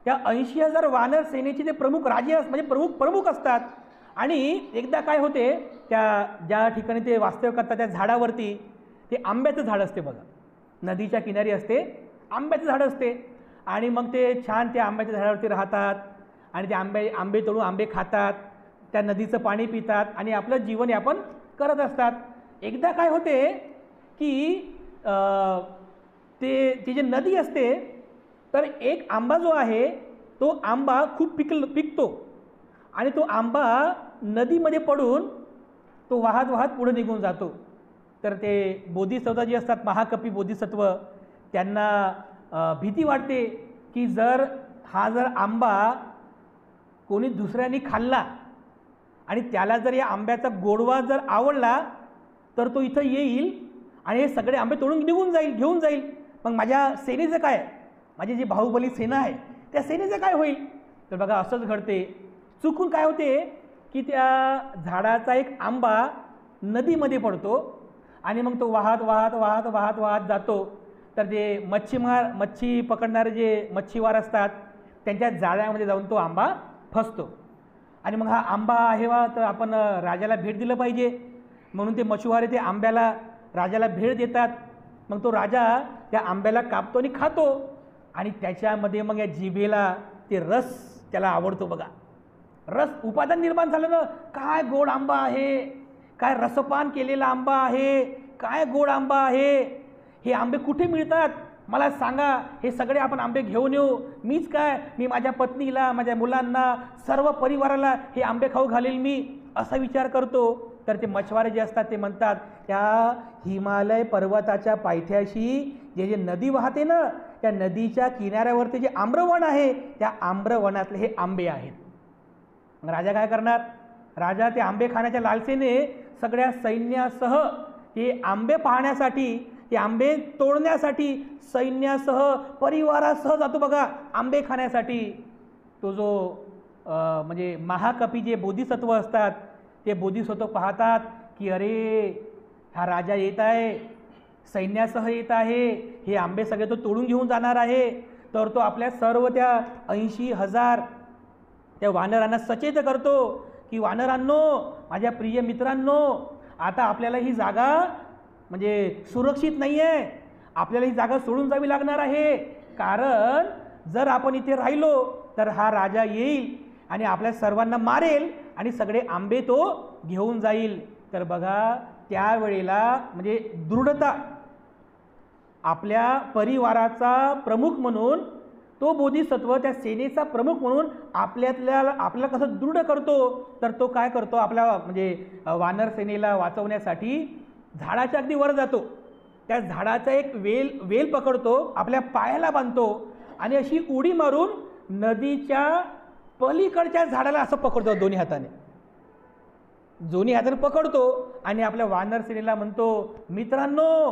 त्या 80,000 वानर सेनेचे ते प्रमुख राजे म्हणजे प्रमुख असतात. आणि एकदा काय होते, त्या ज्या ठिकाणी ते वास्तव्य करतात त्या झाडावरती ते आंब्याचं झाड असते. बघा, नदीच्या किनारी असते, आंब्याचं झाड असते. आणि मग ते छान त्या आंब्याच्या झाडावरती राहतात आणि ते आंबे तोडून आंबे खातात, त्या नदीचं पाणी पितात आणि आपलं जीवनयापन करत असतात. एकदा काय होते की ती जी नदी असते, तर एक आंबा जो आहे तो आंबा खूप पिकतो आणि तो आंबा नदीमध्ये पडून तो वाहत वाहत पुढे निघून जातो. तर ते बोधिसत्व जे असतात, महाकपी बोधिसत्व, त्यांना भीती वाटते की जर आंबा कोणी दुसऱ्याने खाल्ला आणि त्याला जर या आंब्याचा गोडवा जर आवडला तर तो इथं येईल आणि हे सगळे आंबे तोडून घेऊन जाईल. मग माझ्या सेनेचं काय, माझी जी बाहुबली सेना आहे त्या सेनेचं काय होईल? तर बघा असंच घडते. चुकून काय होते की त्या झाडाचा एक आंबा नदीमध्ये पडतो आणि मग तो वाहत वाहत वाहत वाहत वाहत जातो. तर जे मच्छी पकडणारे जे मच्छीवार असतात त्यांच्या जाळ्यामध्ये जाऊन तो आंबा फसतो आणि मग हा आंबा आहे तर आपण राजाला भेट दिलं पाहिजे म्हणून ते मच्छीवारे ते आंब्याला राजाला भेट देतात. मग तो राजा त्या आंब्याला कापतो आणि खातो आणि त्याच्यामध्ये मग या जिभेला ते रस त्याला आवडतो. बघा, रस उपादान निर्माण झालं ना, काय गोड आंबा आहे, काय रसपान केलेला आंबा आहे, काय गोड आंबा आहे, हे आंबे कुठे मिळतात मला सांगा, हे सगळे आपण आंबे घेऊन येऊ. मी माझ्या पत्नीला, माझ्या मुलांना, सर्व परिवाराला हे आंबे खाऊ घालेल मी, असा विचार करतो. तर ते मछवारे जे असतात ते म्हणतात त्या हिमालय पर्वताच्या पायथ्याशी जे नदी वाहते ना, त्या नदीच्या किनाऱ्यावरती जे आम्रवण आहे त्या आम्रवनातले हे आंबे आहेत. मग राजा काय करणार? राजा ते आंबे खाण्याच्या लालसेने सगळ्या सैन्यासह हे आंबे पाहण्यासाठी, ते आंबे तोडण्यासाठी सैन्यासह परिवारासह जातो. बघा, आंबे खाण्यासाठी. तो जो म्हणजे महाकपी जे बोधिसत्व असतात ते बोधिसत्व पाहतात की अरे हा राजा येत आहे, सैन्यासह येत आहे, हे आंबे सगळे तो तोडून घेऊन जाणार आहे. तर तो आपल्या सर्व त्या 80,000 त्या वानरांना सचेत करतो की वानरांनो, माझ्या प्रिय मित्रांनो, आता आपल्याला ही जागा म्हणजे सुरक्षित नाही आहे, आपल्याला ही जागा सोडून जावी लागणार आहे. कारण जर आपण इथे राहिलो तर हा राजा येईल आणि आपल्या सर्वांना मारेल आणि सगळे आंबे तो घेऊन जाईल. तर बघा त्यावेळेला म्हणजे दृढता, आपल्या परिवाराचा प्रमुख म्हणून तो बोधिसत्व त्या सेनेचा प्रमुख म्हणून आपल्याला कसं दृढ करतो, तर तो काय करतो, आपल्या म्हणजे वानर सेनेला वाचवण्यासाठी झाडाच्या अगदी वर जातो. त्या झाडाचा एक वेल पकडतो, आपल्या पायाला बांधतो आणि अशी उडी मारून नदीच्या पलीकडच्या झाडाला असं पकडतो दोन्ही हाताने पकडतो आणि आपल्या वानर सेनेला म्हणतो, मित्रांनो,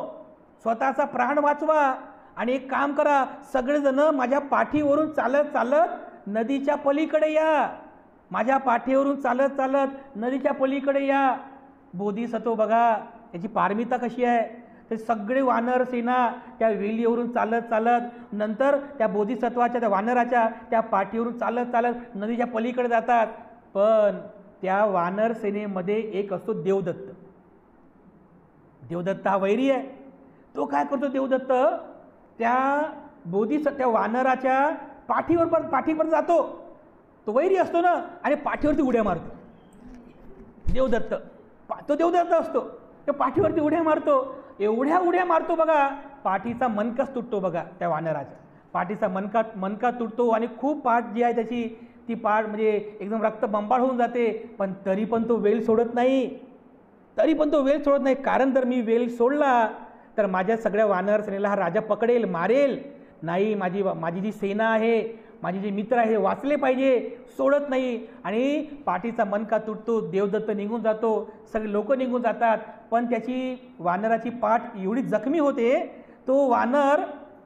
स्वतःचा प्राण वाचवा आणि एक काम करा, सगळेजण माझ्या पाठीवरून चालत चालत नदीच्या पलीकडे या, माझ्या पाठीवरून चालत चालत नदीच्या पलीकडे या. बोधिसत्व बघा त्याची पारमिता कशी आहे. ते सगळे वानर सेना त्या वेलीवरून चालत चालत नंतर त्या बोधिसत्वाच्या, त्या वानराच्या त्या पाठीवरून चालत चालत नदीच्या पलीकडे जातात. पण त्या वानर सेनेमध्ये एक असतो देवदत्त. देवदत्त हा वैरी आहे. तो काय करतो, देवदत्त त्या वानराच्या पाठीवर जातो. तो वैरी असतो ना आणि पाठीवरती उड्या मारतो. देवदत्त असतो, तो पाठीवरती उड्या मारतो. एवढ्या उड्या मारतो बघा, पाठीचा मनकाच तुटतो. बघा, त्या वानराच्या पाठीचा मनका तुटतो आणि खूप पाठ जी आहे त्याची ती पाठ म्हणजे एकदम रक्त बंबाळ होऊन जाते. पण तरी पण तो वेल सोडत नाही. कारण जर मी वेल सोडला तर माझ्या सगळ्या वानर सेनेला हा राजा पकडेल, मारेल. नाही, माझी जी सेना आहे, माझे जे मित्र आहे वाचले पाहिजे, सोडत नाही. आणि पाठीचा मनका तुटतो, देवदत्त निघून जातो, सगळे लोक निघून जातात. पण त्याची वानराची पाठ एवढी जखमी होते, तो वानर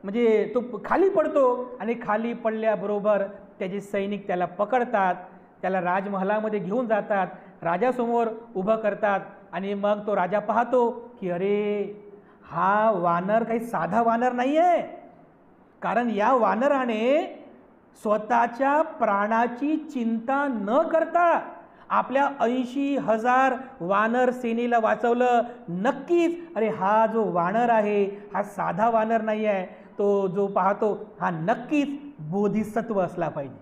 म्हणजे तो खाली पडतो आणि खाली पडल्याबरोबर त्याचे सैनिक त्याला पकडतात, त्याला राजमहालामध्ये घेऊन जातात, राजासमोर उभं करतात. आणि मग तो राजा पाहतो की अरे हा वानर काही साधा वानर नाही आहे. कारण या वानराने स्वतःच्या प्राणाची चिंता न करता आपल्या 80,000 वानर सेनेला वाचवलं. नक्कीच अरे हा जो वानर आहे हा साधा वानर नाही आहे. तो जो पाहतो हा नक्कीच बोधिसत्व असला पाहिजे.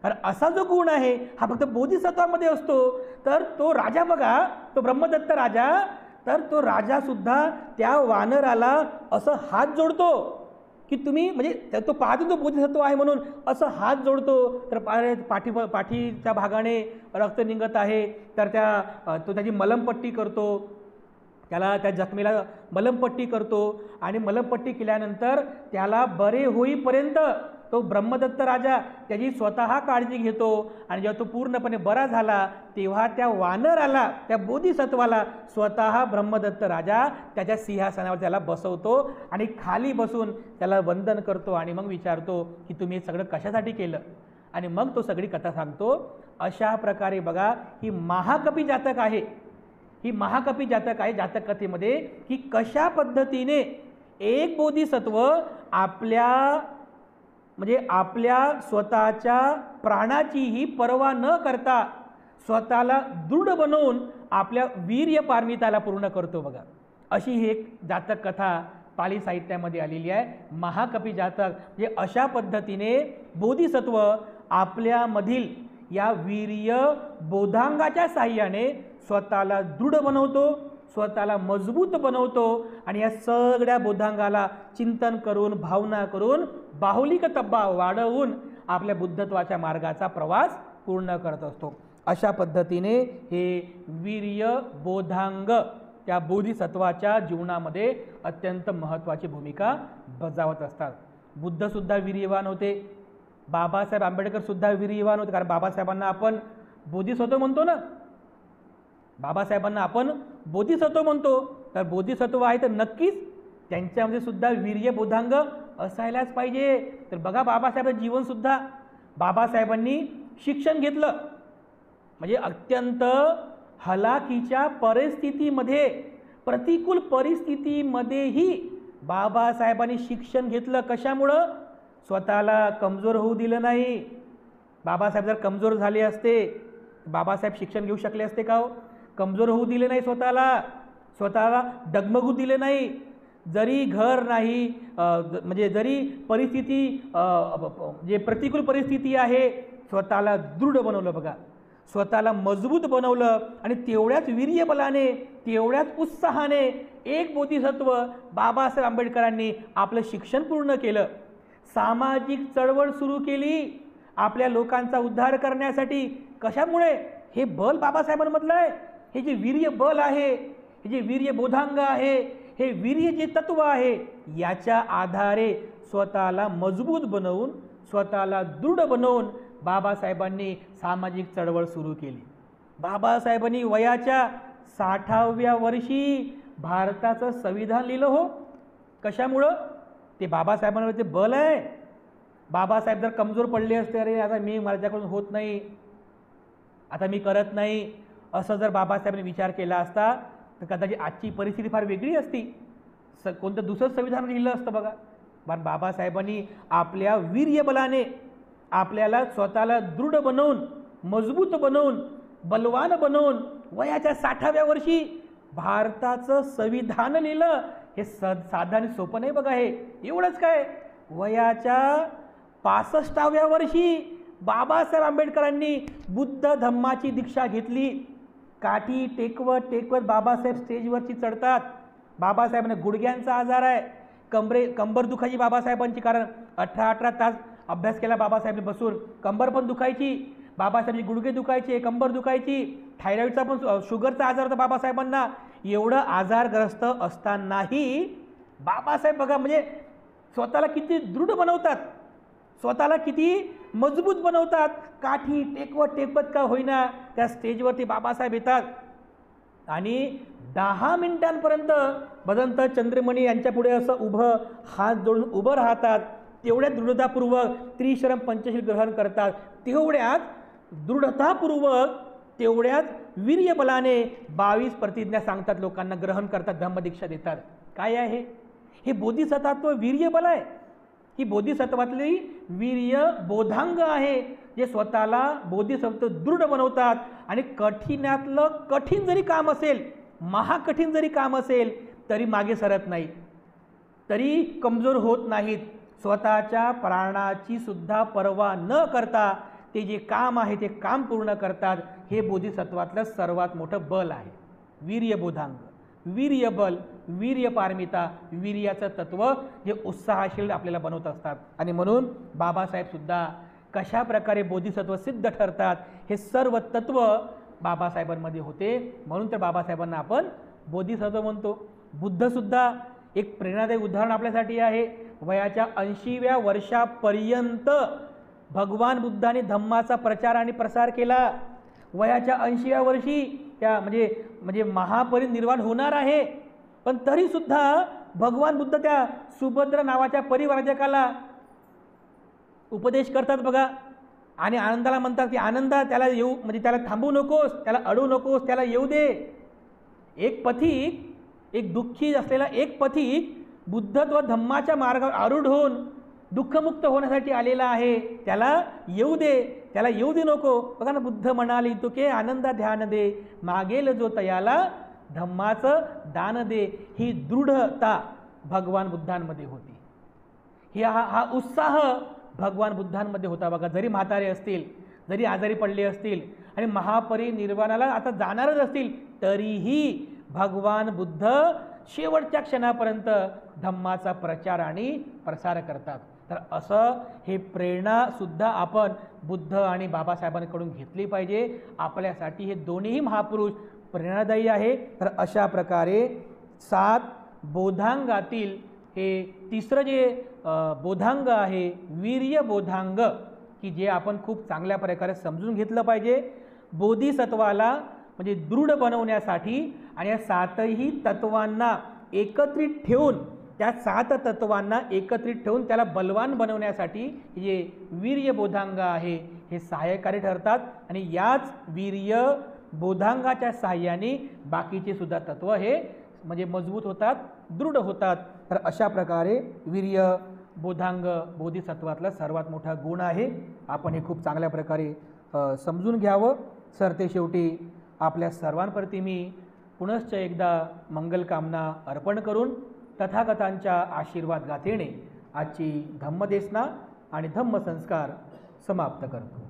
कारण असा जो गुण आहे हा फक्त बोधिसत्वामध्ये असतो. तर तो राजा बघा, तो ब्रह्मदत्त राजा, तर तो राजा सुद्धा त्या वानराला असं हात जोडतो की तुम्ही म्हणजे तो पाहतो तो बोधिसत्व आहे म्हणून असं हात जोडतो, तर पाठीच्या भागाने रक्त निघत आहे, तर तो त्याची मलमपट्टी करतो, त्याला त्या जखमेला मलमपट्टी करतो आणि मलमपट्टी केल्यानंतर त्याला बरे होईपर्यंत तो ब्रह्मदत्त राजा त्याची स्वतः काळजी घेतो. आणि जेव्हा तो पूर्णपणे बरा झाला तेव्हा त्या वानराला, त्या बोधिसत्वाला स्वतः ब्रह्मदत्त राजा त्याच्या सिंहासनावर त्याला बसवतो आणि खाली बसून त्याला वंदन करतो आणि मग विचारतो की तुम्ही हे सगळं कशासाठी केलं, आणि मग तो सगळी कथा सांगतो. अशा प्रकारे बघा ही महाकपी जातक आहे, ही महाकपी जातक आहे जातक कथेमध्ये, की कशा पद्धतीने एक बोधिसत्व आपल्या स्वतःच्या प्राणाचीही पर्वा न करता स्वतःला दृढ बनवून आपल्या वीर्य पारमिताला पूर्ण करतो. बघा अशी ही एक जातक कथा पाली साहित्यामध्ये आलेली आहे, महाकपी जातक. म्हणजे अशा पद्धतीने बोधिसत्व आपल्यामधील या वीर्य बोधांगाच्या साह्याने स्वतःला दृढ बनवतो, स्वतःला मजबूत बनवतो आणि या सगळ्या बोधांगाला चिंतन करून, भावना करून, बाहुलिक तब्बा वाढवून आपल्या बुद्धत्वाच्या मार्गाचा प्रवास पूर्ण करत असतो. अशा पद्धतीने हे वीर्य बोधांग त्या बोधिसत्वाच्या जीवनामध्ये अत्यंत महत्त्वाची भूमिका बजावत असतात. बुद्धसुद्धा वीर्यवान होते, बाबासाहेब आंबेडकर सुद्धा वीर्यवान होते, कारण बाबासाहेबांना आपण बोधिसत्व म्हणतो ना, बाबासाहेबांना आपण बोधिसत्व म्हणतो, तर बोधिसत्व आहे तर नक्कीच त्यांच्यामध्ये सुद्धा वीर्य बोधांग असायलाच पाहिजे. तर बघा बाबासाहेबांचं जीवनसुद्धा, बाबासाहेबांनी शिक्षण घेतलं, म्हणजे अत्यंत हलाखीच्या परिस्थितीमध्ये, प्रतिकूल परिस्थितीमध्येही बाबासाहेबांनी शिक्षण घेतलं. कशामुळं? स्वतःला कमजोर होऊ दिलं नाही. बाबासाहेब जर कमजोर झाले असते, बाबासाहेब शिक्षण घेऊ शकले असते का हो? कमजोर होऊ दिले नाही, स्वतःला डगमगू दिले नाही. जरी घर नाही, म्हणजे जरी परिस्थिती जे प्रतिकूल परिस्थिती आहे, स्वतःला दृढ बनवलं. बघा स्वतःला मजबूत बनवलं आणि तेवढ्याच वीर्यबलाने, तेवढ्याच उत्साहाने एक बोधिसत्व बाबासाहेब आंबेडकरांनी आपलं शिक्षण पूर्ण केलं, सामाजिक चळवळ सुरू केली आपल्या लोकांचा उद्धार करण्यासाठी. कशामुळे? हे बल बाबासाहेबांमधलं आहे, हे जे वीर्य बल आहे, हे जे वीर्य बोधांग आहे, हे वीर्य जे तत्व आहे, याच्या आधारे स्वतःला मजबूत बनवून, स्वतःला दृढ बनवून बाबासाहेबांनी सामाजिक चळवळ सुरू केली. बाबासाहेबांनी वयाच्या 60व्या वर्षी भारताचं संविधान लिहिलं हो. कशामुळं? ते बाबासाहेबांवर ते बल आहे. बाबासाहेब जर कमजोर पडले असते, अरे आता माझ्याकडून होत नाही, आता मी करत नाही, असं जर बाबासाहेबांनी विचार केला असता तर कदाचित आजची परिस्थिती फार वेगळी असती. कोणतं दुसरं संविधान लिहिलं असतं बघा. पण बाबासाहेबांनी आपल्या वीर्यबलाने आपल्याला स्वतःला दृढ बनवून, मजबूत बनवून, बलवान बनवून वयाच्या 60व्या वर्षी भारताचं संविधान लिहिलं. हे साधं आणि सोपं नाही बघा. हे एवढंच काय, वयाच्या 65व्या वर्षी बाबासाहेब आंबेडकरांनी बुद्ध धम्माची दीक्षा घेतली. काठी टेकवत बाबासाहेब स्टेजवरची चढतात. बाबासाहेबांना गुडघ्यांचा आजार आहे, कंबर दुखायची बाबासाहेबांची, कारण 18 तास अभ्यास केला बाबासाहेबांनी बसून, कंबर पण दुखायची, बाबासाहेबांची गुडघे दुखायचे, कंबर दुखायची, थायरॉईडचा पण, शुगरचा आजार होता बाबासाहेबांना. एवढं आजारग्रस्त असतानाही बाबासाहेब बघा म्हणजे स्वतःला किती दृढ बनवतात, स्वतःला किती मजबूत बनवतात. काठी टेकवत का होईना त्या स्टेजवरती बाबासाहेब येतात आणि 10 मिनिटांपर्यंत भदंत चंद्रमणी यांच्यापुढे असं उभं हात जोडून उभं राहतात. तेवढ्या दृढतापूर्वक त्रिशरम पंचशील ग्रहण करतात. तेवढ्याच दृढतापूर्वक, तेवढ्याच वीर्यबलाने 22 प्रतिज्ञा सांगतात, लोकांना ग्रहण करतात, धम्मदीक्षा देतात. काय आहे हे? बोधिसत्व वीर्यबल आहे. ही बोधिसत्वातली वीर्य बोधांग आहे, जे स्वतःला बोधिसत्व दृढ बनवतात आणि कठीणातलं कठीण जरी काम असेल, महाकठीण जरी काम असेल, तरी मागे सरत नाही, तरी कमजोर होत नाहीत. स्वतःच्या प्राणाची सुद्धा पर्वा न करता ते जे काम आहे ते काम पूर्ण करतात. हे बोधिसत्वातलं सर्वात मोठं बल आहे, वीर्य बोधांग. वीर्यबल, वीर्यपारमिता, वीर्याचं तत्व जे उत्साहशील आपल्याला बनवत असतात. आणि म्हणून बाबासाहेबसुद्धा कशा प्रकारे बोधिसत्व सिद्ध ठरतात हे सर्व तत्व बाबासाहेबांमध्ये होते. म्हणून तर बाबासाहेबांना आपण बोधिसत्व म्हणतो. बुद्धसुद्धा एक प्रेरणादायी उदाहरण आपल्यासाठी आहे. वयाच्या 80व्या वर्षापर्यंत भगवान बुद्धाने धम्माचा प्रचार आणि प्रसार केला. वयाच्या 80व्या वर्षी त्या म्हणजे महापरिनिर्वाण होणार आहे, पण तरीसुद्धा भगवान बुद्ध त्या सुभद्र नावाच्या परिव्राजकाला उपदेश करतात बघा. आणि आनंदाला म्हणतात की आनंदा त्याला येऊ म्हणजे त्याला थांबवू नकोस, त्याला अडवू नकोस, त्याला येऊ दे. एक पथिक, एक दुःखी असलेला एक पथिक बुद्धत्व धम्माच्या मार्गावर आरूढ होऊन दुःखमुक्त होण्यासाठी आलेला आहे. त्याला येऊ दे, त्याला येऊ दे नको. बघा ना, बुद्ध म्हणाले तुके आनंदा ध्यान दे, मागेल जो तयाला धम्माचं दान दे. ही दृढता भगवान बुद्धांमध्ये होती. ही हा उत्साह भगवान बुद्धांमध्ये होता बघा. जरी म्हातारे असतील, जरी आजारी पडले असतील आणि महापरिनिर्वाणाला आता जाणारच असतील, तरीही भगवान बुद्ध शेवटच्या क्षणापर्यंत धम्माचा प्रचार आणि प्रसार करतात. तर असं हे प्रेरणासुद्धा आपण बुद्ध आणि बाबासाहेबांकडून घेतली पाहिजे. आपल्यासाठी हे दोन्हीही महापुरुष प्रेरणादायी आहे. तर अशा प्रकारे 7 बोधांगातील हे तिसरं जे बोधांग आहे वीर्य बोधांग, की जे आपण खूप चांगल्या प्रकारे समजून घेतलं पाहिजे. बोधिसत्वाला म्हणजे दृढ बनवण्यासाठी आणि या 7ही तत्वांना एकत्रित ठेवून, त्या 7 तत्वांना एकत्रित ठेवून त्याला बलवान बनवण्यासाठी जे वीर्य बोधांग आहे हे सहाय्यकारी ठरतात. आणि याच वीर्य बोधांगाच्या सहाय्याने बाकीचे सुद्धा तत्व हे म्हणजे मजबूत होतात, दृढ होतात. तर अशा प्रकारे वीर्य बोधांग बोधिसत्वातला सर्वात मोठा गुण आहे. आपण हे खूप चांगल्या प्रकारे समजून घ्यावं. सरते शेवटी आपल्या सर्वांप्रती मी पुनश्च एकदा मंगलकामना अर्पण करून तथागतांच्या आशीर्वाद गाथेने आजची धम्मदेसना आणि धम्मसंस्कार समाप्त करतो.